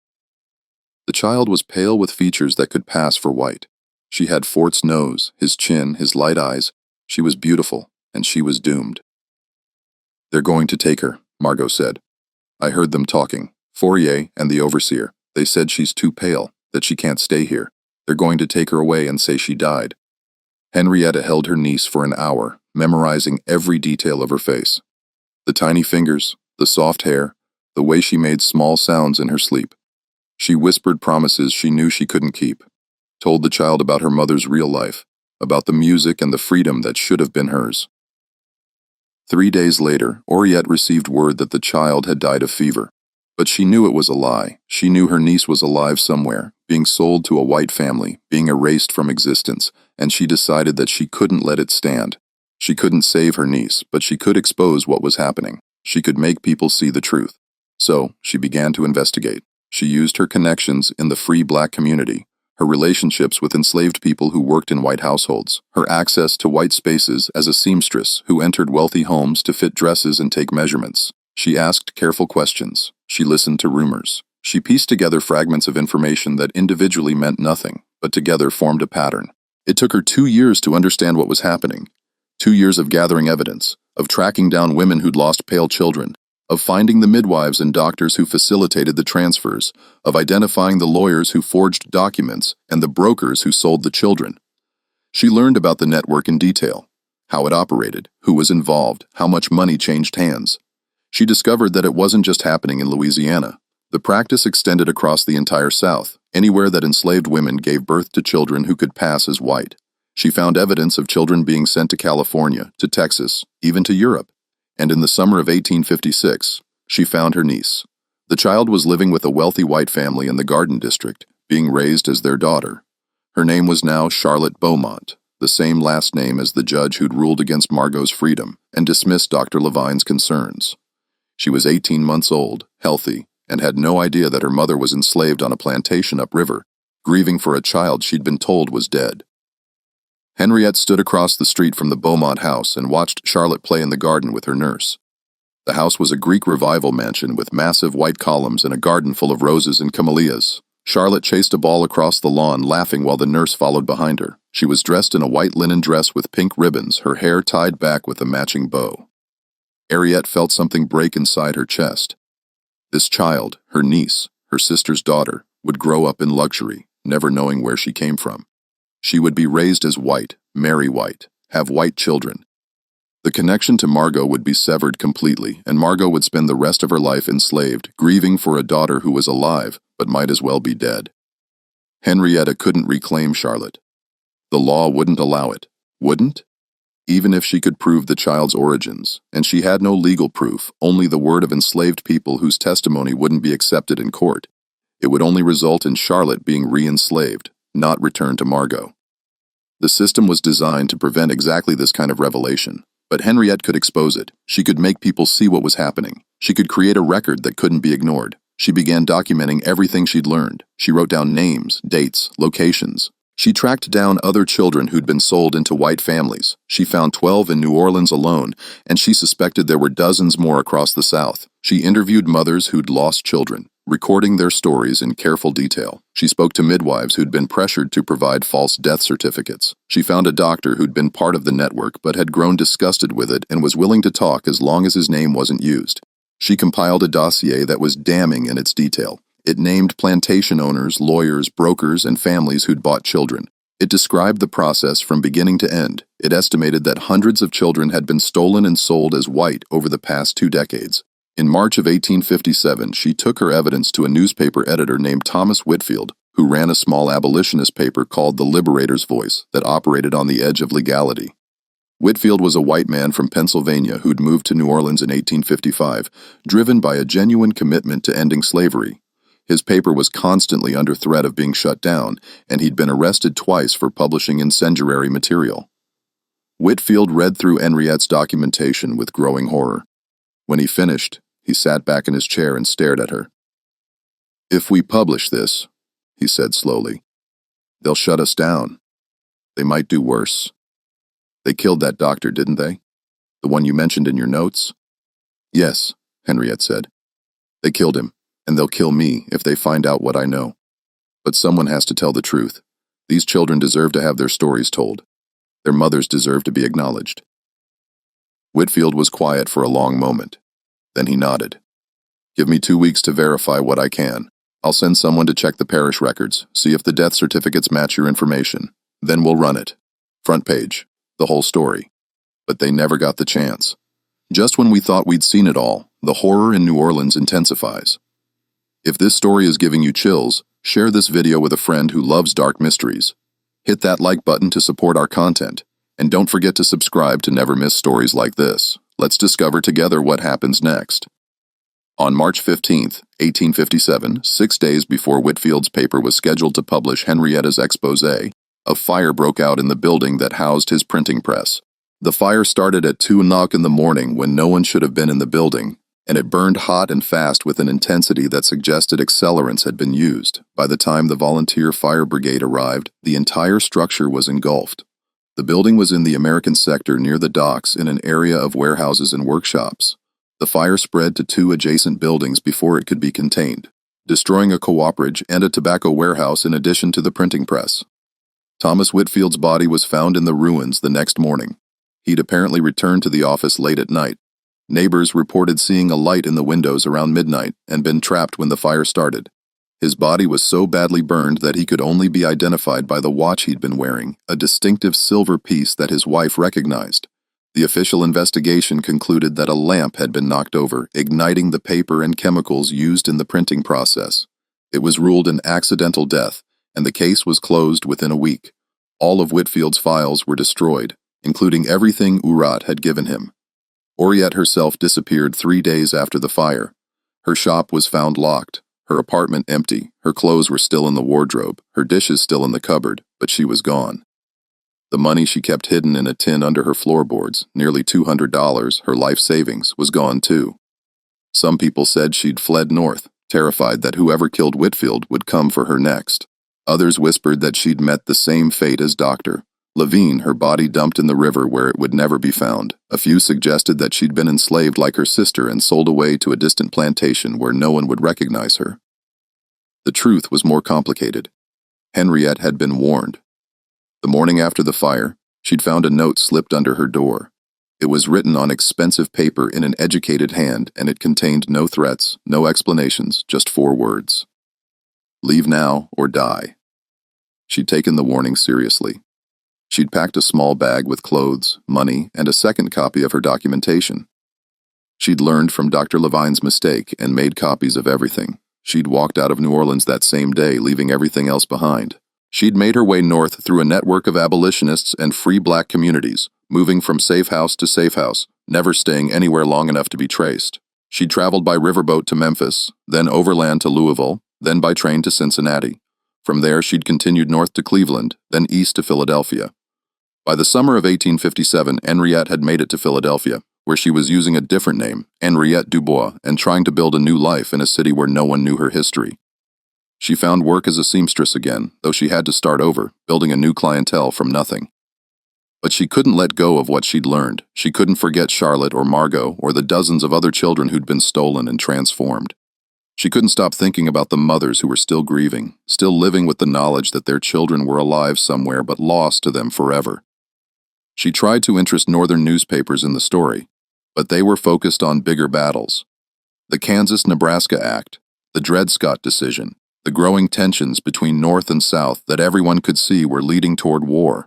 The child was pale with features that could pass for white. She had Fort's nose, his chin, his light eyes. She was beautiful, and she was doomed. "They're going to take her," Margot said. "I heard them talking, Fourier and the overseer. They said she's too pale, that she can't stay here. They're going to take her away and say she died." Henriette held her niece for an hour, memorizing every detail of her face. The tiny fingers, the soft hair, the way she made small sounds in her sleep. She whispered promises she knew she couldn't keep, told the child about her mother's real life, about the music and the freedom that should have been hers. 3 days later, Henriette received word that the child had died of fever. But she knew it was a lie. She knew her niece was alive somewhere, being sold to a white family, being erased from existence, and she decided that she couldn't let it stand. She couldn't save her niece, but she could expose what was happening. She could make people see the truth. So, she began to investigate. She used her connections in the free black community, her relationships with enslaved people who worked in white households, her access to white spaces as a seamstress who entered wealthy homes to fit dresses and take measurements. She asked careful questions. She listened to rumors. She pieced together fragments of information that individually meant nothing, but together formed a pattern. It took her 2 years to understand what was happening. 2 years of gathering evidence, of tracking down women who'd lost pale children, of finding the midwives and doctors who facilitated the transfers, of identifying the lawyers who forged documents and the brokers who sold the children. She learned about the network in detail, how it operated, who was involved, how much money changed hands. She discovered that it wasn't just happening in Louisiana. The practice extended across the entire South, anywhere that enslaved women gave birth to children who could pass as white. She found evidence of children being sent to California, to Texas, even to Europe. And in the summer of 1856, she found her niece. The child was living with a wealthy white family in the Garden District, being raised as their daughter. Her name was now Charlotte Beaumont, the same last name as the judge who'd ruled against Margot's freedom and dismissed Dr. Levine's concerns. She was 18 months old, healthy, and had no idea that her mother was enslaved on a plantation upriver, grieving for a child she'd been told was dead. Henriette stood across the street from the Beaumont house and watched Charlotte play in the garden with her nurse. The house was a Greek revival mansion with massive white columns and a garden full of roses and camellias. Charlotte chased a ball across the lawn, laughing while the nurse followed behind her. She was dressed in a white linen dress with pink ribbons, her hair tied back with a matching bow. Henriette felt something break inside her chest. This child, her niece, her sister's daughter, would grow up in luxury, never knowing where she came from. She would be raised as white, marry white, have white children. The connection to Margot would be severed completely, and Margot would spend the rest of her life enslaved, grieving for a daughter who was alive, but might as well be dead. Henriette couldn't reclaim Charlotte. The law wouldn't allow it, wouldn't? Even if she could prove the child's origins, and she had no legal proof, only the word of enslaved people whose testimony wouldn't be accepted in court. It would only result in Charlotte being re-enslaved, not returned to Margot. The system was designed to prevent exactly this kind of revelation. But Henriette could expose it. She could make people see what was happening. She could create a record that couldn't be ignored. She began documenting everything she'd learned. She wrote down names, dates, locations. She tracked down other children who'd been sold into white families. She found 12 in New Orleans alone, and she suspected there were dozens more across the South. She interviewed mothers who'd lost children, recording their stories in careful detail. She spoke to midwives who'd been pressured to provide false death certificates. She found a doctor who'd been part of the network but had grown disgusted with it and was willing to talk as long as his name wasn't used. She compiled a dossier that was damning in its detail. It named plantation owners, lawyers, brokers, and families who'd bought children. It described the process from beginning to end. It estimated that hundreds of children had been stolen and sold as white over the past 2 decades. In March of 1857, she took her evidence to a newspaper editor named Thomas Whitfield, who ran a small abolitionist paper called The Liberator's Voice that operated on the edge of legality. Whitfield was a white man from Pennsylvania who'd moved to New Orleans in 1855, driven by a genuine commitment to ending slavery. His paper was constantly under threat of being shut down, and he'd been arrested twice for publishing incendiary material. Whitfield read through Henriette's documentation with growing horror. When he finished, he sat back in his chair and stared at her. "If we publish this," he said slowly, "they'll shut us down. They might do worse. They killed that doctor, didn't they? The one you mentioned in your notes?" "Yes," Henriette said. "They killed him, and they'll kill me if they find out what I know. But someone has to tell the truth. These children deserve to have their stories told. Their mothers deserve to be acknowledged." Whitfield was quiet for a long moment. Then he nodded. "Give me 2 weeks to verify what I can. I'll send someone to check the parish records, see if the death certificates match your information. Then we'll run it. Front page. The whole story." But they never got the chance. Just when we thought we'd seen it all, the horror in New Orleans intensifies. If this story is giving you chills, share this video with a friend who loves dark mysteries. Hit that like button to support our content. And don't forget to subscribe to never miss stories like this. Let's discover together what happens next. On March 15, 1857, 6 days before Whitfield's paper was scheduled to publish Henriette's exposé, a fire broke out in the building that housed his printing press. The fire started at 2 o'clock in the morning when no one should have been in the building, and it burned hot and fast with an intensity that suggested accelerants had been used. By the time the volunteer fire brigade arrived, the entire structure was engulfed. The building was in the American sector near the docks in an area of warehouses and workshops. The fire spread to 2 adjacent buildings before it could be contained, destroying a cooperage and a tobacco warehouse in addition to the printing press. Thomas Whitfield's body was found in the ruins the next morning. He'd apparently returned to the office late at night. Neighbors reported seeing a light in the windows around midnight and been trapped when the fire started. His body was so badly burned that he could only be identified by the watch he'd been wearing, a distinctive silver piece that his wife recognized. The official investigation concluded that a lamp had been knocked over, igniting the paper and chemicals used in the printing process. It was ruled an accidental death, and the case was closed within a week. All of Whitfield's files were destroyed, including everything Urat had given him. Henriette herself disappeared 3 days after the fire. Her shop was found locked, her apartment empty, her clothes were still in the wardrobe, her dishes still in the cupboard, but she was gone. The money she kept hidden in a tin under her floorboards, nearly $200, her life savings, was gone too. Some people said she'd fled north, terrified that whoever killed Whitfield would come for her next. Others whispered that she'd met the same fate as Dr. Levine, her body dumped in the river where it would never be found. A few suggested that she'd been enslaved like her sister and sold away to a distant plantation where no one would recognize her. The truth was more complicated. Henriette had been warned. The morning after the fire, she'd found a note slipped under her door. It was written on expensive paper in an educated hand, and it contained no threats, no explanations, just 4 words. Leave now or die. She'd taken the warning seriously. She'd packed a small bag with clothes, money, and a second copy of her documentation. She'd learned from Dr. Levine's mistake and made copies of everything. She'd walked out of New Orleans that same day, leaving everything else behind. She'd made her way north through a network of abolitionists and free black communities, moving from safe house to safe house, never staying anywhere long enough to be traced. She'd traveled by riverboat to Memphis, then overland to Louisville, then by train to Cincinnati. From there, she'd continued north to Cleveland, then east to Philadelphia. By the summer of 1857, Henriette had made it to Philadelphia, where she was using a different name, Henriette Dubois, and trying to build a new life in a city where no one knew her history. She found work as a seamstress again, though she had to start over, building a new clientele from nothing. But she couldn't let go of what she'd learned. She couldn't forget Charlotte or Margot or the dozens of other children who'd been stolen and transformed. She couldn't stop thinking about the mothers who were still grieving, still living with the knowledge that their children were alive somewhere but lost to them forever. She tried to interest northern newspapers in the story, but they were focused on bigger battles. The Kansas-Nebraska Act, the Dred Scott decision, the growing tensions between North and South that everyone could see were leading toward war.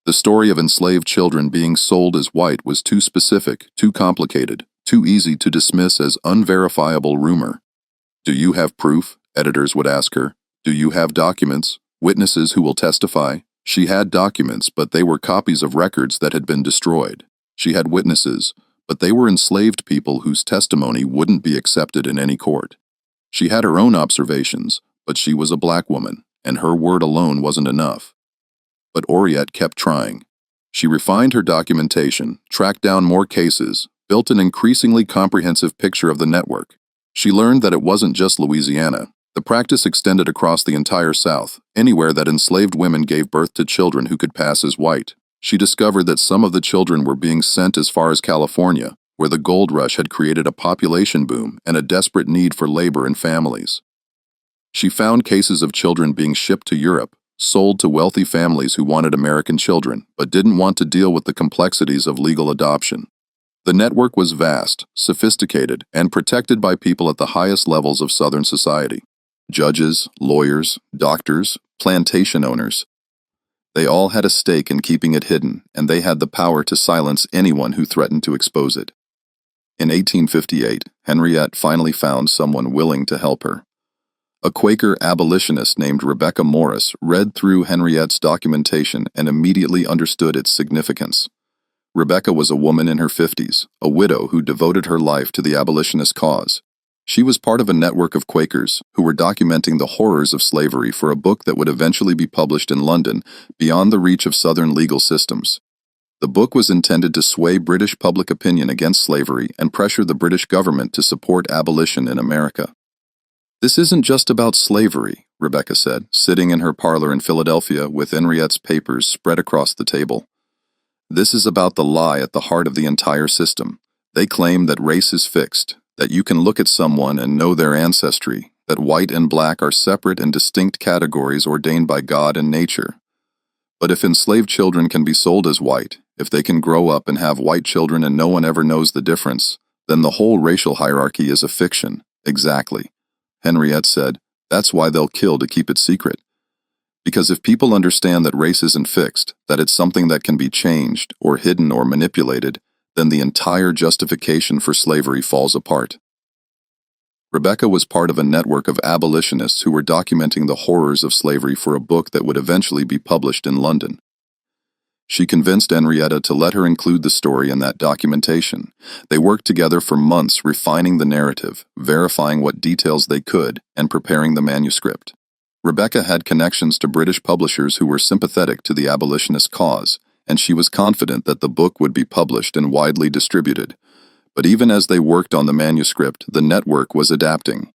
The story of enslaved children being sold as white was too specific, too complicated, too easy to dismiss as unverifiable rumor. Do you have proof? Editors would ask her. Do you have documents? Witnesses who will testify? She had documents, but they were copies of records that had been destroyed. She had witnesses, but they were enslaved people whose testimony wouldn't be accepted in any court. She had her own observations, but she was a black woman, and her word alone wasn't enough. But Henriette kept trying. She refined her documentation, tracked down more cases, built an increasingly comprehensive picture of the network. She learned that it wasn't just Louisiana. The practice extended across the entire South, anywhere that enslaved women gave birth to children who could pass as white. She discovered that some of the children were being sent as far as California, where the gold rush had created a population boom and a desperate need for labor and families. She found cases of children being shipped to Europe, sold to wealthy families who wanted American children, but didn't want to deal with the complexities of legal adoption. The network was vast, sophisticated, and protected by people at the highest levels of Southern society. Judges, lawyers, doctors, plantation owners. They all had a stake in keeping it hidden, and they had the power to silence anyone who threatened to expose it. In 1858, Henriette finally found someone willing to help her. A Quaker abolitionist named Rebecca Morris read through Henriette's documentation and immediately understood its significance. Rebecca was a woman in her 50s, a widow who devoted her life to the abolitionist cause. She was part of a network of Quakers who were documenting the horrors of slavery for a book that would eventually be published in London, beyond the reach of Southern legal systems. The book was intended to sway British public opinion against slavery and pressure the British government to support abolition in America. This isn't just about slavery, Rebecca said, sitting in her parlor in Philadelphia with Henriette's papers spread across the table. This is about the lie at the heart of the entire system. They claim that race is fixed, that you can look at someone and know their ancestry, that white and black are separate and distinct categories ordained by God and nature. But if enslaved children can be sold as white, if they can grow up and have white children and no one ever knows the difference, then the whole racial hierarchy is a fiction. Exactly. Henriette said, that's why they'll kill to keep it secret. Because if people understand that race isn't fixed, that it's something that can be changed, or hidden or manipulated, then the entire justification for slavery falls apart. Rebecca was part of a network of abolitionists who were documenting the horrors of slavery for a book that would eventually be published in London. She convinced Henriette to let her include the story in that documentation. They worked together for months refining the narrative, verifying what details they could, and preparing the manuscript. Rebecca had connections to British publishers who were sympathetic to the abolitionist cause, and she was confident that the book would be published and widely distributed. But even as they worked on the manuscript, the network was adapting.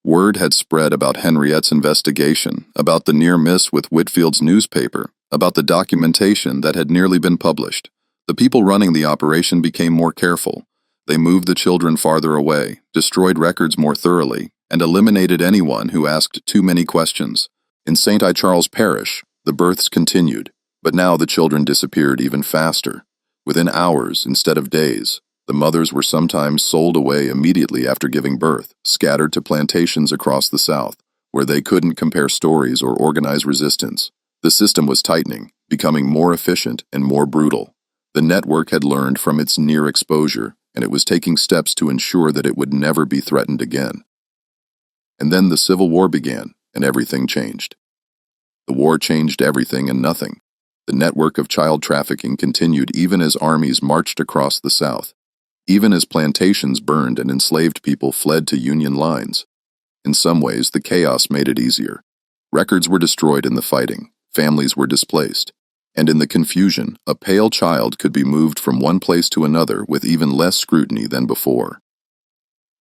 Word had spread about Henriette's investigation, about the near miss with Whitfield's newspaper, about the documentation that had nearly been published. The people running the operation became more careful. They moved the children farther away, destroyed records more thoroughly, and eliminated anyone who asked too many questions. In St. Charles Parish, the births continued, but now the children disappeared even faster. Within hours instead of days, the mothers were sometimes sold away immediately after giving birth, scattered to plantations across the South, where they couldn't compare stories or organize resistance. The system was tightening, becoming more efficient and more brutal. The network had learned from its near exposure, and it was taking steps to ensure that it would never be threatened again. And then the Civil War began, and everything changed. The war changed everything and nothing. The network of child trafficking continued even as armies marched across the South, even as plantations burned and enslaved people fled to Union lines. In some ways, the chaos made it easier. Records were destroyed in the fighting, families were displaced, and in the confusion, a pale child could be moved from one place to another with even less scrutiny than before.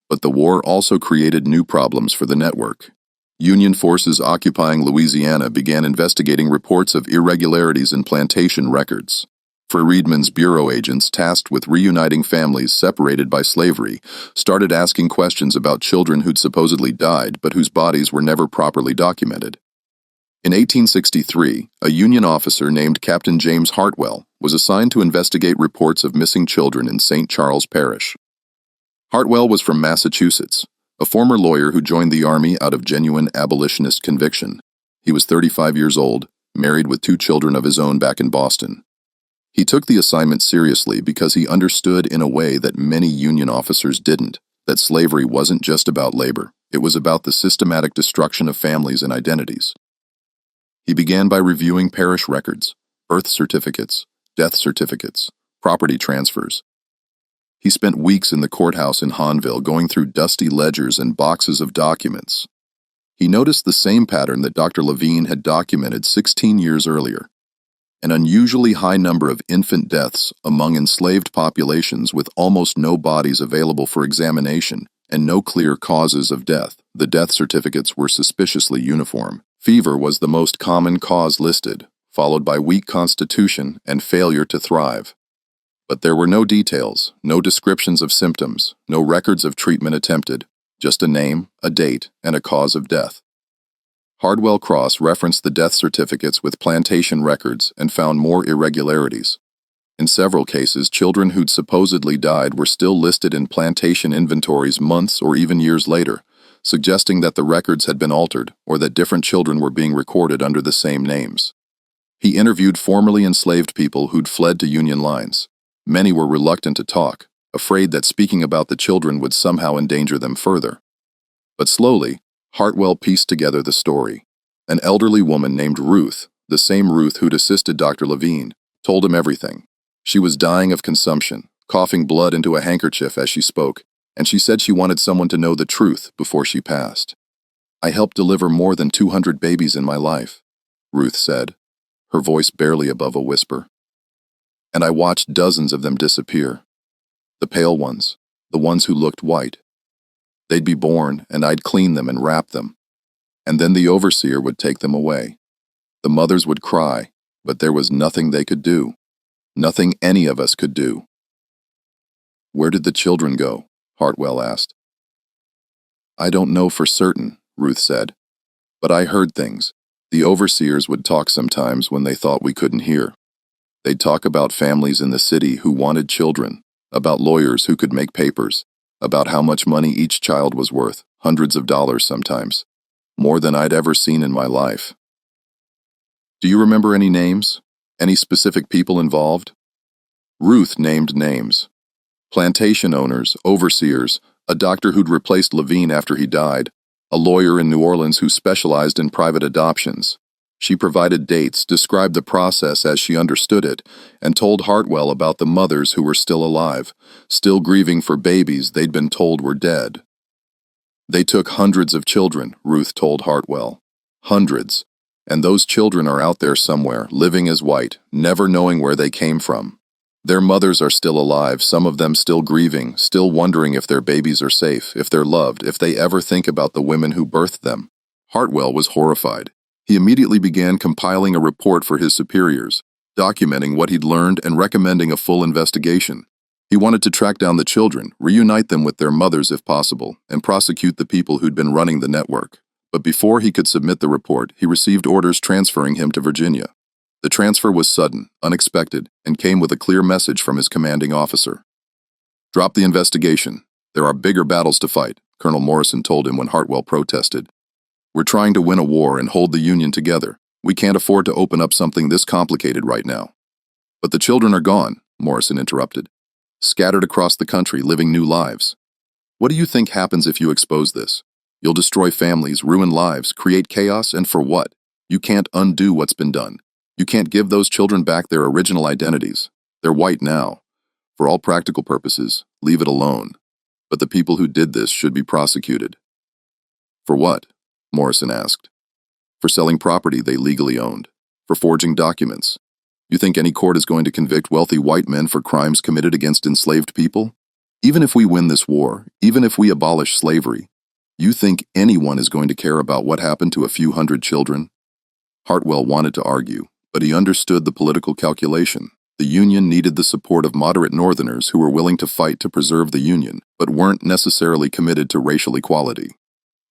But the war also created new problems for the network. Union forces occupying Louisiana began investigating reports of irregularities in plantation records. Freedmen's Bureau agents tasked with reuniting families separated by slavery started asking questions about children who'd supposedly died but whose bodies were never properly documented. In 1863, a Union officer named Captain James Hartwell was assigned to investigate reports of missing children in St. Charles Parish. Hartwell was from Massachusetts, a former lawyer who joined the Army out of genuine abolitionist conviction. He was 35 years old, married with 2 children of his own back in Boston. He took the assignment seriously because he understood in a way that many Union officers didn't, that slavery wasn't just about labor, it was about the systematic destruction of families and identities. He began by reviewing parish records, birth certificates, death certificates, property transfers. He spent weeks in the courthouse in Hahnville going through dusty ledgers and boxes of documents. He noticed the same pattern that Dr. Levine had documented 16 years earlier: an unusually high number of infant deaths among enslaved populations with almost no bodies available for examination and no clear causes of death. The death certificates were suspiciously uniform. Fever was the most common cause listed, followed by weak constitution and failure to thrive. But there were no details, no descriptions of symptoms, no records of treatment attempted, just a name, a date, and a cause of death. Hartwell cross-referenced the death certificates with plantation records and found more irregularities. In several cases, children who'd supposedly died were still listed in plantation inventories months or even years later, suggesting that the records had been altered or that different children were being recorded under the same names. He interviewed formerly enslaved people who'd fled to Union lines. Many were reluctant to talk, afraid that speaking about the children would somehow endanger them further. But slowly, Hartwell pieced together the story. An elderly woman named Ruth, the same Ruth who'd assisted Dr. Levine, told him everything. She was dying of consumption, coughing blood into a handkerchief as she spoke, and she said she wanted someone to know the truth before she passed. "I helped deliver more than 200 babies in my life," Ruth said, her voice barely above a whisper. "And I watched dozens of them disappear. The pale ones, the ones who looked white. They'd be born, and I'd clean them and wrap them. And then the overseer would take them away. The mothers would cry, but there was nothing they could do. Nothing any of us could do." "Where did the children go?" Hartwell asked. "I don't know for certain," Ruth said, "but I heard things. The overseers would talk sometimes when they thought we couldn't hear. They'd talk about families in the city who wanted children, about lawyers who could make papers, about how much money each child was worth, hundreds of dollars sometimes, more than I'd ever seen in my life." "Do you remember any names? Any specific people involved?" Ruth named names. Plantation owners, overseers, a doctor who'd replaced Levine after he died, a lawyer in New Orleans who specialized in private adoptions. She provided dates, described the process as she understood it, and told Hartwell about the mothers who were still alive, still grieving for babies they'd been told were dead. "They took hundreds of children," Ruth told Hartwell. "Hundreds. And those children are out there somewhere, living as white, never knowing where they came from. Their mothers are still alive, some of them still grieving, still wondering if their babies are safe, if they're loved, if they ever think about the women who birthed them." Hartwell was horrified. He immediately began compiling a report for his superiors, documenting what he'd learned and recommending a full investigation. He wanted to track down the children, reunite them with their mothers if possible, and prosecute the people who'd been running the network. But before he could submit the report, he received orders transferring him to Virginia. The transfer was sudden, unexpected, and came with a clear message from his commanding officer. "Drop the investigation. There are bigger battles to fight," Colonel Morrison told him when Hartwell protested. "We're trying to win a war and hold the Union together. We can't afford to open up something this complicated right now." "But the children are gone," Morrison interrupted. "Scattered across the country, living new lives. What do you think happens if you expose this? You'll destroy families, ruin lives, create chaos, and for what? You can't undo what's been done. You can't give those children back their original identities. They're white now. For all practical purposes, leave it alone. But the people who did this should be prosecuted." "For what?" Morrison asked. "For selling property they legally owned. For forging documents. You think any court is going to convict wealthy white men for crimes committed against enslaved people? Even if we win this war, even if we abolish slavery, you think anyone is going to care about what happened to a few hundred children?" Hartwell wanted to argue, but he understood the political calculation. The Union needed the support of moderate Northerners who were willing to fight to preserve the Union, but weren't necessarily committed to racial equality.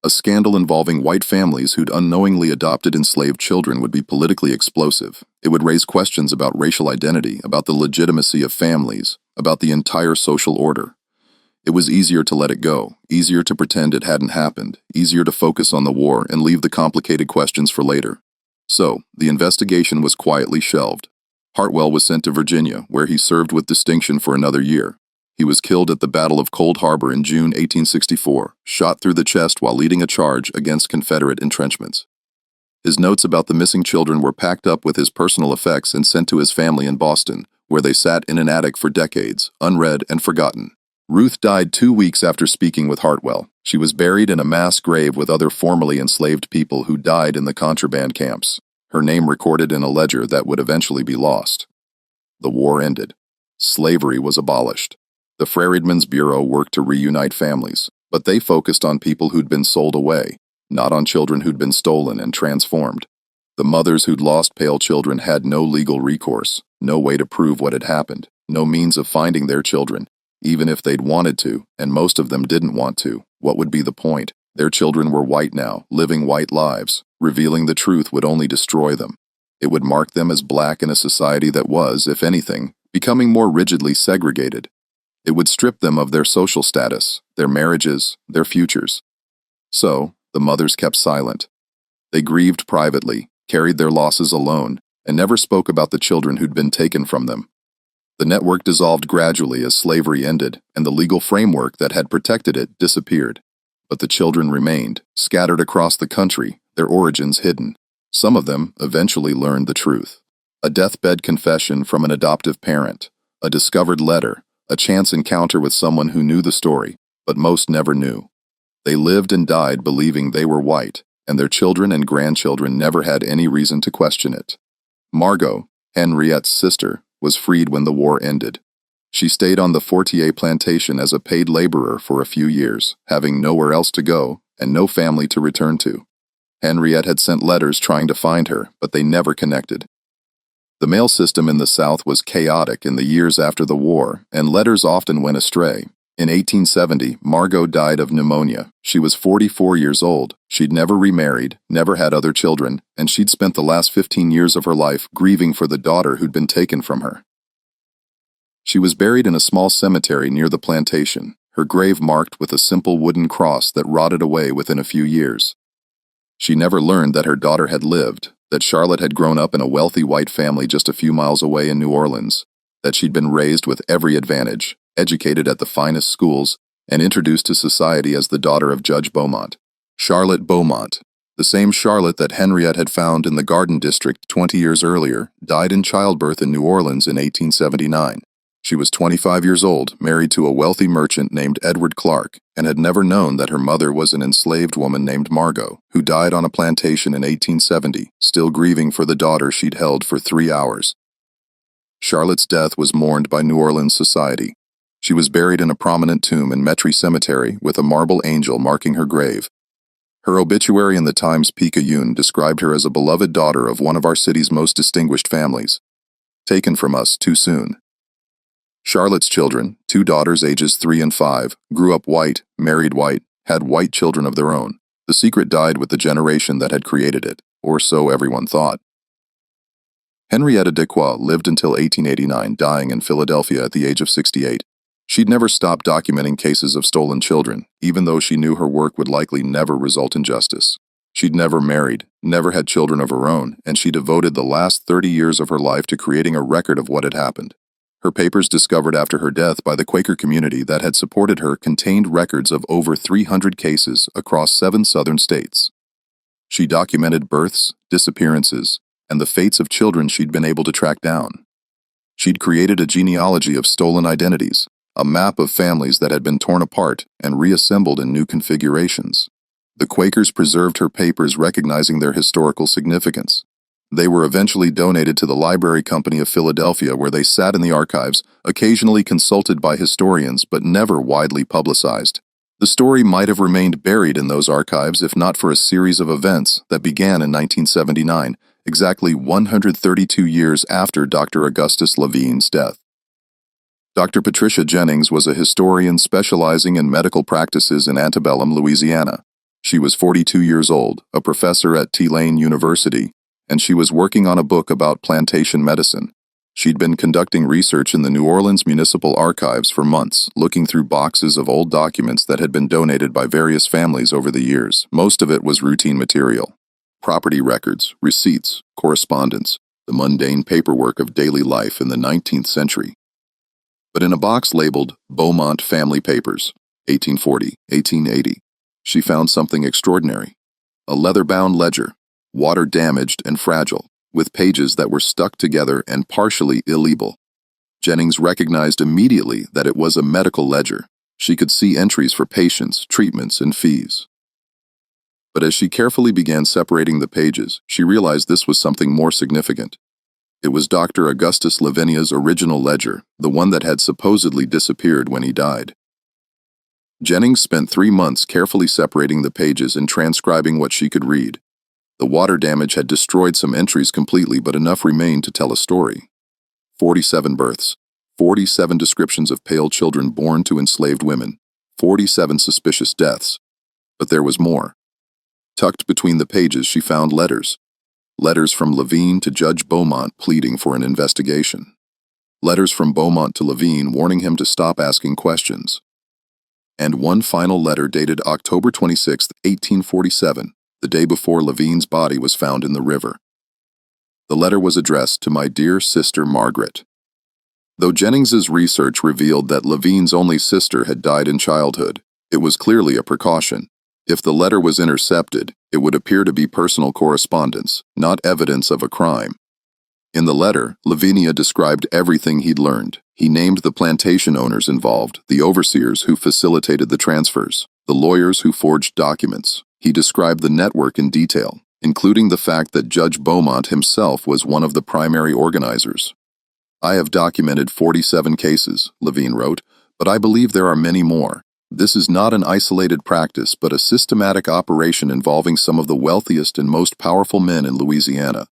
A scandal involving white families who'd unknowingly adopted enslaved children would be politically explosive. It would raise questions about racial identity, about the legitimacy of families, about the entire social order. It was easier to let it go, easier to pretend it hadn't happened, easier to focus on the war and leave the complicated questions for later. So, the investigation was quietly shelved. Hartwell was sent to Virginia, where he served with distinction for another year. He was killed at the Battle of Cold Harbor in June 1864, shot through the chest while leading a charge against Confederate entrenchments. His notes about the missing children were packed up with his personal effects and sent to his family in Boston, where they sat in an attic for decades, unread and forgotten. Ruth died 2 weeks after speaking with Hartwell. She was buried in a mass grave with other formerly enslaved people who died in the contraband camps, her name recorded in a ledger that would eventually be lost. The war ended. Slavery was abolished. The Freedmen's Bureau worked to reunite families, but they focused on people who'd been sold away, not on children who'd been stolen and transformed. The mothers who'd lost pale children had no legal recourse, no way to prove what had happened, no means of finding their children, even if they'd wanted to, and most of them didn't want to. What would be the point? Their children were white now, living white lives. Revealing the truth would only destroy them. It would mark them as black in a society that was, if anything, becoming more rigidly segregated. It would strip them of their social status, their marriages, their futures. So, the mothers kept silent. They grieved privately, carried their losses alone, and never spoke about the children who'd been taken from them. The network dissolved gradually as slavery ended, and the legal framework that had protected it disappeared. But the children remained, scattered across the country, their origins hidden. Some of them eventually learned the truth. A deathbed confession from an adoptive parent, a discovered letter, a chance encounter with someone who knew the story, but most never knew. They lived and died believing they were white, and their children and grandchildren never had any reason to question it. Margot, Henriette's sister, was freed when the war ended. She stayed on the Fortier plantation as a paid laborer for a few years, having nowhere else to go and no family to return to. Henriette had sent letters trying to find her, but they never connected. The mail system in the South was chaotic in the years after the war, and letters often went astray. In 1870, Margot died of pneumonia. She was 44 years old. She'd never remarried, never had other children, and she'd spent the last 15 years of her life grieving for the daughter who'd been taken from her. She was buried in a small cemetery near the plantation, her grave marked with a simple wooden cross that rotted away within a few years. She never learned that her daughter had lived, that Charlotte had grown up in a wealthy white family just a few miles away in New Orleans, that she'd been raised with every advantage, educated at the finest schools, and introduced to society as the daughter of Judge Beaumont. Charlotte Beaumont, the same Charlotte that Henriette had found in the Garden District 20 years earlier, died in childbirth in New Orleans in 1879. She was 25 years old, married to a wealthy merchant named Edward Clark, and had never known that her mother was an enslaved woman named Margot, who died on a plantation in 1870, still grieving for the daughter she'd held for 3 hours. Charlotte's death was mourned by New Orleans society. She was buried in a prominent tomb in Metairie Cemetery with a marble angel marking her grave. Her obituary in the Times-Picayune described her as a beloved daughter of one of our city's most distinguished families. Taken from us too soon. Charlotte's children, 2 daughters ages 3 and 5, grew up white, married white, had white children of their own. The secret died with the generation that had created it, or so everyone thought. Henriette lived until 1889, dying in Philadelphia at the age of 68. She'd never stopped documenting cases of stolen children, even though she knew her work would likely never result in justice. She'd never married, never had children of her own, and she devoted the last 30 years of her life to creating a record of what had happened. Her papers discovered after her death by the Quaker community that had supported her contained records of over 300 cases across 7 southern states. She documented births, disappearances, and the fates of children she'd been able to track down. She'd created a genealogy of stolen identities, a map of families that had been torn apart and reassembled in new configurations. The Quakers preserved her papers, recognizing their historical significance. They were eventually donated to the Library Company of Philadelphia, where they sat in the archives, occasionally consulted by historians but never widely publicized. The story might have remained buried in those archives if not for a series of events that began in 1979, exactly 132 years after Dr. Augustus Levine's death. Dr. Patricia Jennings was a historian specializing in medical practices in antebellum Louisiana. She was 42 years old, a professor at Tulane University, and she was working on a book about plantation medicine. She'd been conducting research in the New Orleans Municipal Archives for months, looking through boxes of old documents that had been donated by various families over the years. Most of it was routine material. Property records, receipts, correspondence, the mundane paperwork of daily life in the 19th century. But in a box labeled Beaumont Family Papers, 1840-1880, she found something extraordinary. A leather-bound ledger, water-damaged and fragile, with pages that were stuck together and partially illegible. Jennings recognized immediately that it was a medical ledger. She could see entries for patients, treatments, and fees. But as she carefully began separating the pages, she realized this was something more significant. It was Dr. Augustus Lavinia's original ledger, the one that had supposedly disappeared when he died. Jennings spent 3 months carefully separating the pages and transcribing what she could read. The water damage had destroyed some entries completely, but enough remained to tell a story. 47 births, 47 descriptions of pale children born to enslaved women, 47 suspicious deaths. But there was more. Tucked between the pages, she found letters. Letters from Levine to Judge Beaumont pleading for an investigation. Letters from Beaumont to Levine warning him to stop asking questions. And one final letter dated October 26, 1847, the day before Levine's body was found in the river. The letter was addressed to my dear sister Margaret. Though Jennings's research revealed that Levine's only sister had died in childhood, it was clearly a precaution. If the letter was intercepted, it would appear to be personal correspondence, not evidence of a crime. In the letter, Lavinia described everything he'd learned. He named the plantation owners involved, the overseers who facilitated the transfers, the lawyers who forged documents. He described the network in detail, including the fact that Judge Beaumont himself was one of the primary organizers. I have documented 47 cases, Levine wrote, but I believe there are many more. This is not an isolated practice, but a systematic operation involving some of the wealthiest and most powerful men in Louisiana.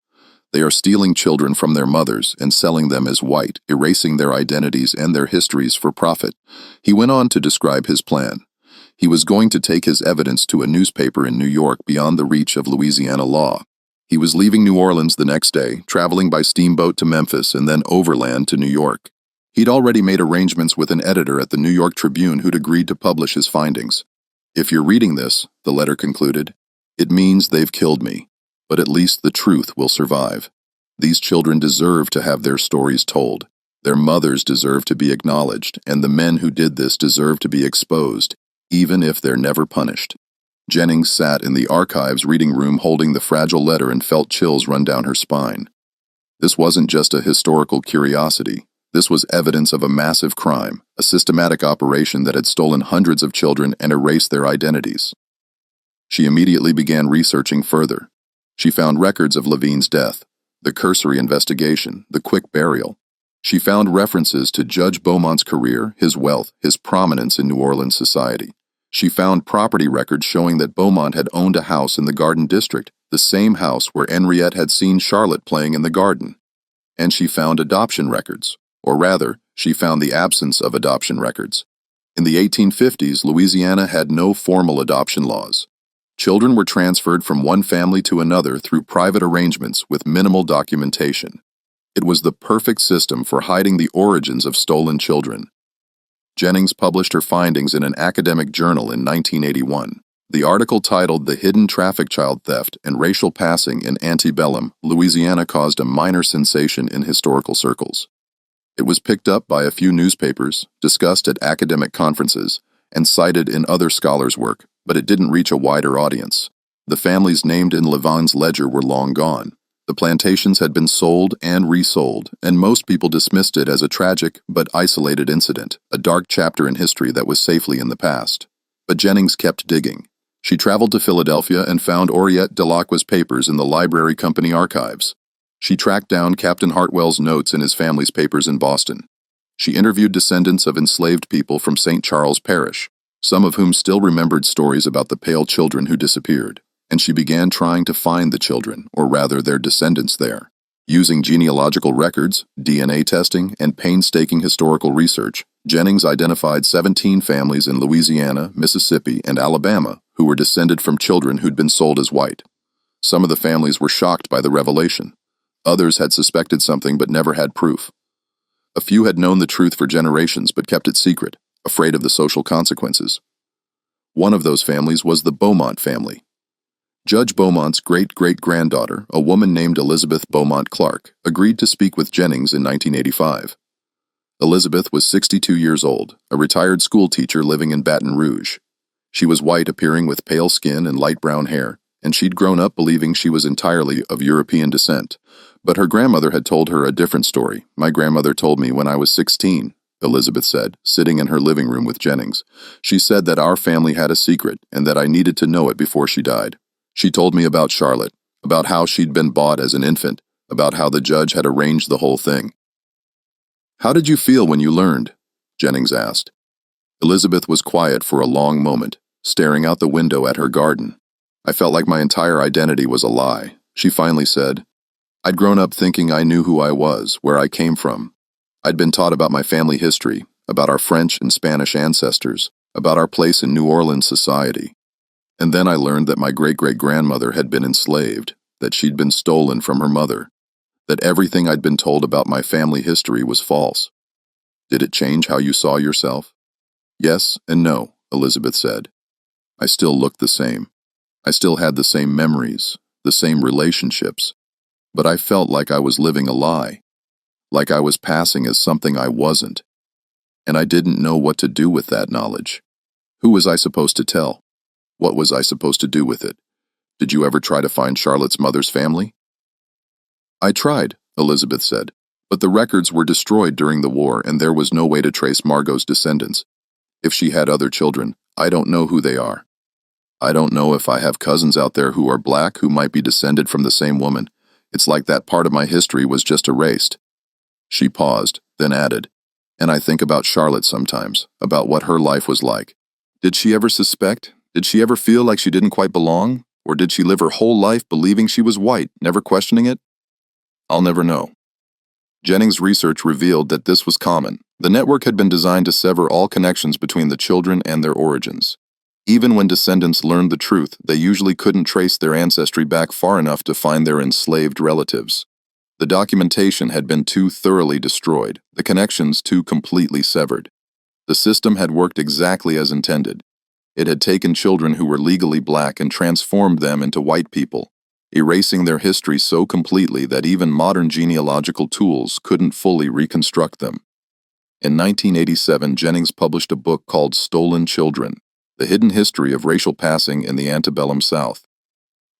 They are stealing children from their mothers and selling them as white, erasing their identities and their histories for profit. He went on to describe his plan. He was going to take his evidence to a newspaper in New York beyond the reach of Louisiana law. He was leaving New Orleans the next day, traveling by steamboat to Memphis and then overland to New York. He'd already made arrangements with an editor at the New York Tribune who'd agreed to publish his findings. If you're reading this, the letter concluded, it means they've killed me, but at least the truth will survive. These children deserve to have their stories told. Their mothers deserve to be acknowledged, and the men who did this deserve to be exposed, even if they're never punished. Jennings sat in the archives reading room holding the fragile letter and felt chills run down her spine. This wasn't just a historical curiosity. This was evidence of a massive crime, a systematic operation that had stolen hundreds of children and erased their identities. She immediately began researching further. She found records of Levine's death, the cursory investigation, the quick burial. She found references to Judge Beaumont's career, his wealth, his prominence in New Orleans society. She found property records showing that Beaumont had owned a house in the Garden District, the same house where Henriette had seen Charlotte playing in the garden. And she found adoption records, or rather, she found the absence of adoption records. In the 1850s, Louisiana had no formal adoption laws. Children were transferred from one family to another through private arrangements with minimal documentation. It was the perfect system for hiding the origins of stolen children. Jennings published her findings in an academic journal in 1981. The article titled "The Hidden Traffic Child Theft and Racial Passing in Antebellum, Louisiana" caused a minor sensation in historical circles. It was picked up by a few newspapers, discussed at academic conferences, and cited in other scholars' work, but it didn't reach a wider audience. The families named in Levain's ledger were long gone. The plantations had been sold and resold, and most people dismissed it as a tragic but isolated incident, a dark chapter in history that was safely in the past. But Jennings kept digging. She traveled to Philadelphia and found Henriette Delacroix's papers in the Library Company archives. She tracked down Captain Hartwell's notes in his family's papers in Boston. She interviewed descendants of enslaved people from St. Charles Parish, some of whom still remembered stories about the pale children who disappeared, and she began trying to find the children, or rather their descendants there. Using genealogical records, DNA testing, and painstaking historical research, Jennings identified 17 families in Louisiana, Mississippi, and Alabama who were descended from children who'd been sold as white. Some of the families were shocked by the revelation. Others had suspected something but never had proof. A few had known the truth for generations but kept it secret, afraid of the social consequences. One of those families was the Beaumont family. Judge Beaumont's great-great-granddaughter, a woman named Elizabeth Beaumont Clark, agreed to speak with Jennings in 1985. Elizabeth was 62 years old, a retired schoolteacher living in Baton Rouge. She was white, appearing with pale skin and light brown hair, and she'd grown up believing she was entirely of European descent. But her grandmother had told her a different story. "My grandmother told me when I was 16, Elizabeth said, sitting in her living room with Jennings. She said that our family had a secret and that I needed to know it before she died. She told me about Charlotte, about how she'd been bought as an infant, about how the judge had arranged the whole thing." "How did you feel when you learned?" Jennings asked. Elizabeth was quiet for a long moment, staring out the window at her garden. "I felt like my entire identity was a lie," she finally said. "I'd grown up thinking I knew who I was, where I came from. I'd been taught about my family history, about our French and Spanish ancestors, about our place in New Orleans society. And then I learned that my great-great-grandmother had been enslaved, that she'd been stolen from her mother, that everything I'd been told about my family history was false." "Did it change how you saw yourself?" "Yes and no," Elizabeth said. "I still looked the same. I still had the same memories, the same relationships, but I felt like I was living a lie, like I was passing as something I wasn't. And I didn't know what to do with that knowledge. Who was I supposed to tell? What was I supposed to do with it? Did you ever try to find Charlotte's mother's family?" "I tried," Elizabeth said, "but the records were destroyed during the war and there was no way to trace Margot's descendants. If she had other children, I don't know who they are. I don't know if I have cousins out there who are black who might be descended from the same woman. It's like that part of my history was just erased." She paused, then added, "And I think about Charlotte sometimes, about what her life was like. Did she ever suspect? Did she ever feel like she didn't quite belong? Or did she live her whole life believing she was white, never questioning it? I'll never know." Jennings' research revealed that this was common. The network had been designed to sever all connections between the children and their origins. Even when descendants learned the truth, they usually couldn't trace their ancestry back far enough to find their enslaved relatives. The documentation had been too thoroughly destroyed, the connections too completely severed. The system had worked exactly as intended. It had taken children who were legally black and transformed them into white people, erasing their history so completely that even modern genealogical tools couldn't fully reconstruct them. In 1987, Jennings published a book called Stolen Children: The Hidden History of Racial Passing in the Antebellum South.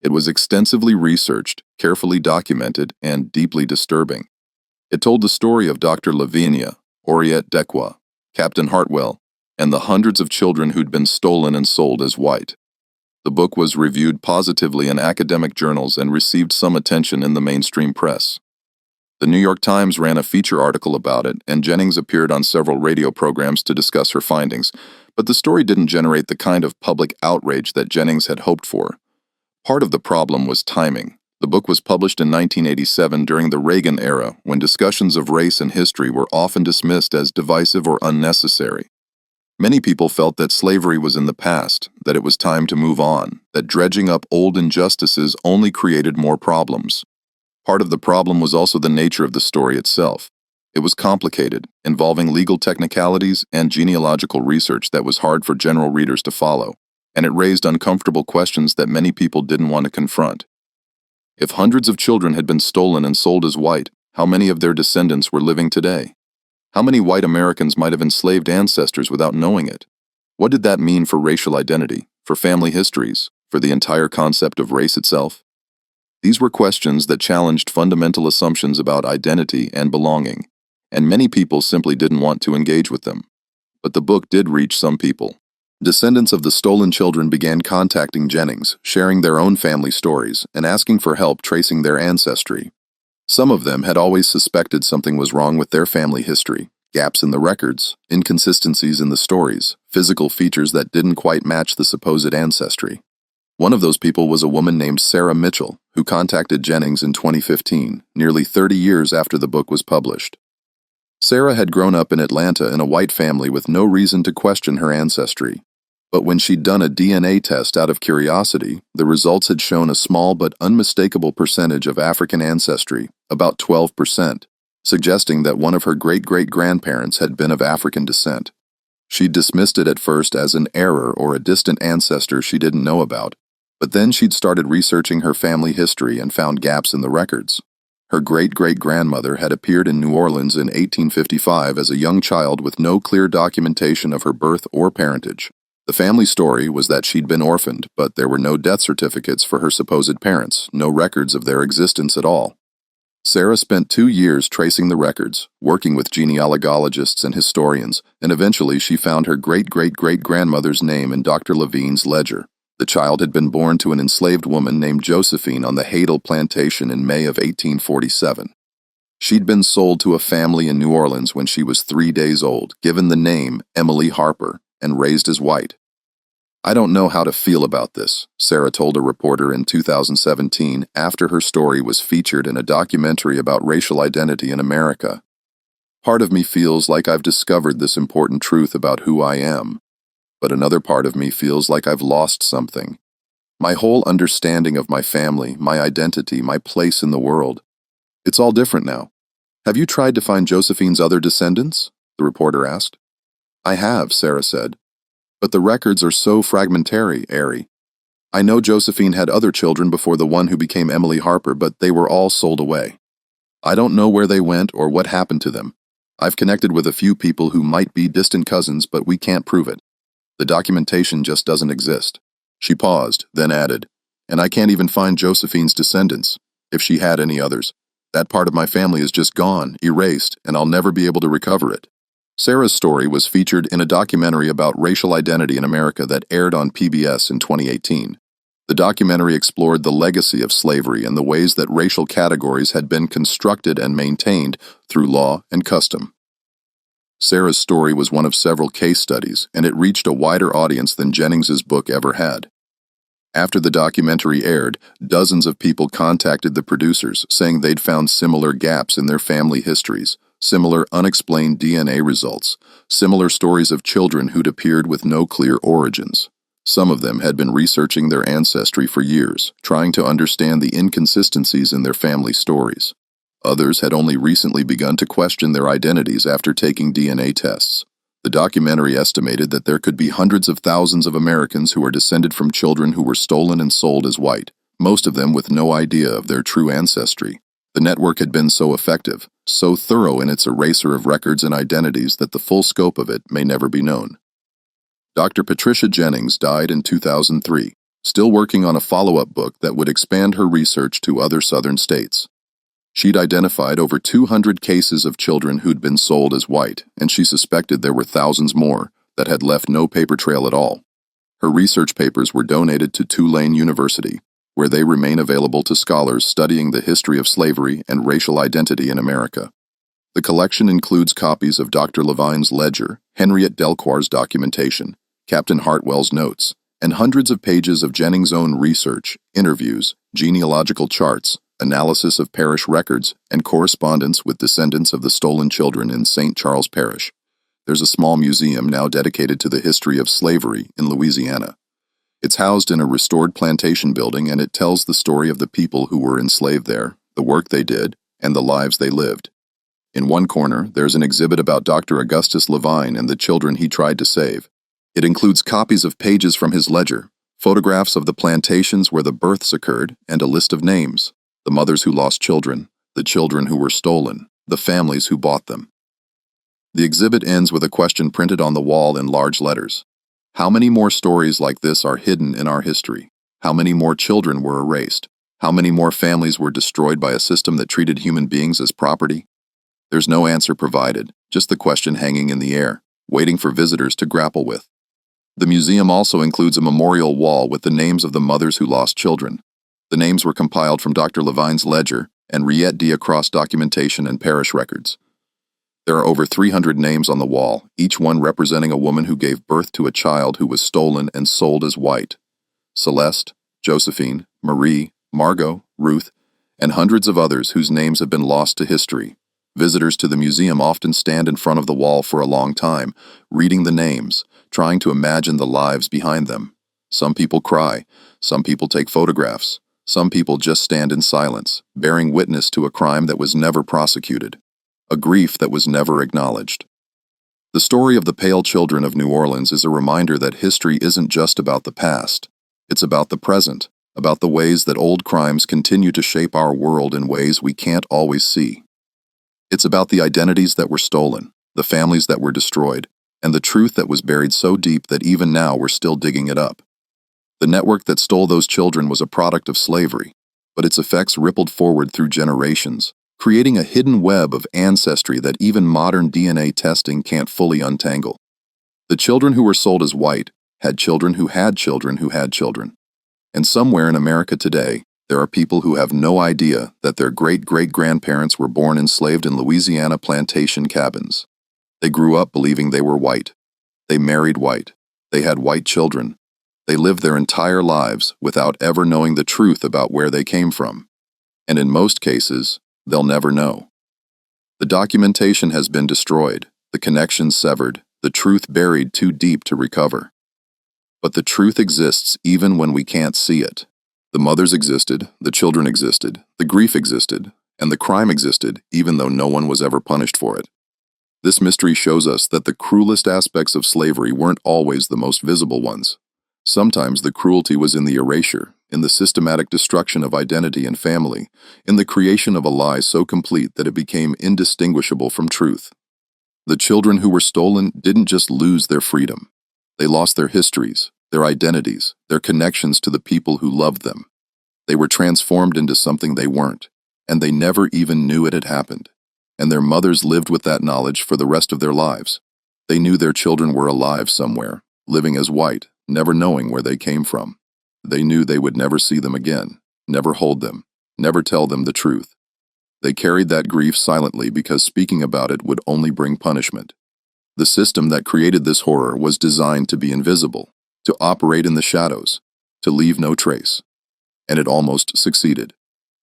It was extensively researched, carefully documented, and deeply disturbing. It told the story of Dr. Lavinia, Henriette Delacroix, Captain Hartwell, and the hundreds of children who'd been stolen and sold as white. The book was reviewed positively in academic journals and received some attention in the mainstream press. The New York Times ran a feature article about it, and Jennings appeared on several radio programs to discuss her findings, But the story didn't generate the kind of public outrage that Jennings had hoped for. Part of the problem was timing. The book was published in 1987 during the Reagan era, when discussions of race and history were often dismissed as divisive or unnecessary. Many people felt that slavery was in the past, that it was time to move on, that dredging up old injustices only created more problems. Part of the problem was also the nature of the story itself. It was complicated, involving legal technicalities and genealogical research that was hard for general readers to follow, and it raised uncomfortable questions that many people didn't want to confront. If hundreds of children had been stolen and sold as white, how many of their descendants were living today? How many white Americans might have enslaved ancestors without knowing it? What did that mean for racial identity, for family histories, for the entire concept of race itself? These were questions that challenged fundamental assumptions about identity and belonging, and many people simply didn't want to engage with them. But the book did reach some people. Descendants of the stolen children began contacting Jennings, sharing their own family stories, and asking for help tracing their ancestry. Some of them had always suspected something was wrong with their family history, gaps in the records, inconsistencies in the stories, physical features that didn't quite match the supposed ancestry. One of those people was a woman named Sarah Mitchell, who contacted Jennings in 2015, nearly 30 years after the book was published. Sarah had grown up in Atlanta in a white family with no reason to question her ancestry. But when she'd done a DNA test out of curiosity, the results had shown a small but unmistakable percentage of African ancestry, about 12%, suggesting that one of her great-great-grandparents had been of African descent. She'd dismissed it at first as an error or a distant ancestor she didn't know about, but then she'd started researching her family history and found gaps in the records. Her great-great-grandmother had appeared in New Orleans in 1855 as a young child with no clear documentation of her birth or parentage. The family story was that she'd been orphaned, but there were no death certificates for her supposed parents, no records of their existence at all. Sarah spent 2 years tracing the records, working with genealogists and historians, and eventually she found her great-great-great-grandmother's name in Dr. Levine's ledger. The child had been born to an enslaved woman named Josephine on the Hadel plantation in May of 1847. She'd been sold to a family in New Orleans when she was 3 days old, given the name Emily Harper, and raised as white. "I don't know how to feel about this," Sarah told a reporter in 2017 after her story was featured in a documentary about racial identity in America. "Part of me feels like I've discovered this important truth about who I am, but another part of me feels like I've lost something. My whole understanding of my family, my identity, my place in the world. It's all different now. Have you tried to find Josephine's other descendants?" the reporter asked. "I have," Sarah said. "But the records are so fragmentary, airy. I know Josephine had other children before the one who became Emily Harper, but they were all sold away. I don't know where they went or what happened to them. I've connected with a few people who might be distant cousins, but we can't prove it. The documentation just doesn't exist." She paused, then added, "And I can't even find Josephine's descendants, if she had any others. That part of my family is just gone, erased, and I'll never be able to recover it." Sarah's story was featured in a documentary about racial identity in America that aired on PBS in 2018. The documentary explored the legacy of slavery and the ways that racial categories had been constructed and maintained through law and custom. Sarah's story was one of several case studies, and it reached a wider audience than Jennings's book ever had. After the documentary aired, dozens of people contacted the producers, saying they'd found similar gaps in their family histories, similar unexplained DNA results, similar stories of children who'd appeared with no clear origins. Some of them had been researching their ancestry for years, trying to understand the inconsistencies in their family stories. Others had only recently begun to question their identities after taking DNA tests. The documentary estimated that there could be hundreds of thousands of Americans who are descended from children who were stolen and sold as white, most of them with no idea of their true ancestry. The network had been so effective, so thorough in its eraser of records and identities that the full scope of it may never be known. Dr. Patricia Jennings died in 2003, still working on a follow-up book that would expand her research to other southern states. She'd identified over 200 cases of children who'd been sold as white, and she suspected there were thousands more that had left no paper trail at all. Her research papers were donated to Tulane University, where they remain available to scholars studying the history of slavery and racial identity in America. The collection includes copies of Dr. Levine's ledger, Henriette Delcoir's documentation, Captain Hartwell's notes, and hundreds of pages of Jennings' own research, interviews, genealogical charts, analysis of parish records, and correspondence with descendants of the stolen children in St. Charles Parish. There's a small museum now dedicated to the history of slavery in Louisiana. It's housed in a restored plantation building, and it tells the story of the people who were enslaved there, the work they did, and the lives they lived. In one corner, there's an exhibit about Dr. Augustus Levine and the children he tried to save. It includes copies of pages from his ledger, photographs of the plantations where the births occurred, and a list of names: the mothers who lost children, the children who were stolen, the families who bought them. The exhibit ends with a question printed on the wall in large letters. How many more stories like this are hidden in our history? How many more children were erased? How many more families were destroyed by a system that treated human beings as property? There's no answer provided, just the question hanging in the air, waiting for visitors to grapple with. The museum also includes a memorial wall with the names of the mothers who lost children. The names were compiled from Dr. Levine's ledger and Henriette Cross documentation and parish records. There are over 300 names on the wall, each one representing a woman who gave birth to a child who was stolen and sold as white. Celeste, Josephine, Marie, Margot, Ruth, and hundreds of others whose names have been lost to history. Visitors to the museum often stand in front of the wall for a long time, reading the names, trying to imagine the lives behind them. Some people cry, some people take photographs, some people just stand in silence, bearing witness to a crime that was never prosecuted, a grief that was never acknowledged. The story of the Pale Children of New Orleans is a reminder that history isn't just about the past. It's about the present, about the ways that old crimes continue to shape our world in ways we can't always see. It's about the identities that were stolen, the families that were destroyed, and the truth that was buried so deep that even now we're still digging it up. The network that stole those children was a product of slavery, but its effects rippled forward through generations, creating a hidden web of ancestry that even modern DNA testing can't fully untangle. The children who were sold as white had children who had children who had children. And somewhere in America today, there are people who have no idea that their great-great-grandparents were born enslaved in Louisiana plantation cabins. They grew up believing they were white. They married white. They had white children. They lived their entire lives without ever knowing the truth about where they came from. And in most cases, they'll never know. The documentation has been destroyed, the connections severed, the truth buried too deep to recover. But the truth exists even when we can't see it. The mothers existed, the children existed, the grief existed, and the crime existed even though no one was ever punished for it. This mystery shows us that the cruelest aspects of slavery weren't always the most visible ones. Sometimes the cruelty was in the erasure, in the systematic destruction of identity and family, in the creation of a lie so complete that it became indistinguishable from truth. The children who were stolen didn't just lose their freedom. They lost their histories, their identities, their connections to the people who loved them. They were transformed into something they weren't, and they never even knew it had happened. And their mothers lived with that knowledge for the rest of their lives. They knew their children were alive somewhere, living as white, never knowing where they came from. They knew they would never see them again, never hold them, never tell them the truth. They carried that grief silently because speaking about it would only bring punishment. The system that created this horror was designed to be invisible, to operate in the shadows, to leave no trace. And it almost succeeded.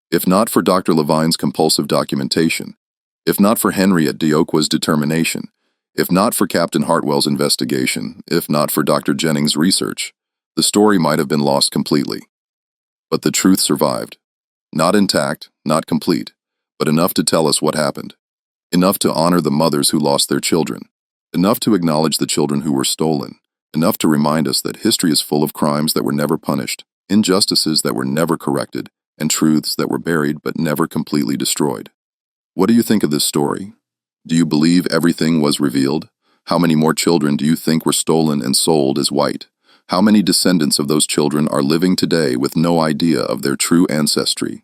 If not for Dr. Levine's compulsive documentation, if not for Henriette Dioqua's determination, if not for Captain Hartwell's investigation, if not for Dr. Jennings' research, the story might have been lost completely. But the truth survived. Not intact, not complete, but enough to tell us what happened. Enough to honor the mothers who lost their children. Enough to acknowledge the children who were stolen. Enough to remind us that history is full of crimes that were never punished, injustices that were never corrected, and truths that were buried but never completely destroyed. What do you think of this story? Do you believe everything was revealed? How many more children do you think were stolen and sold as white? How many descendants of those children are living today with no idea of their true ancestry?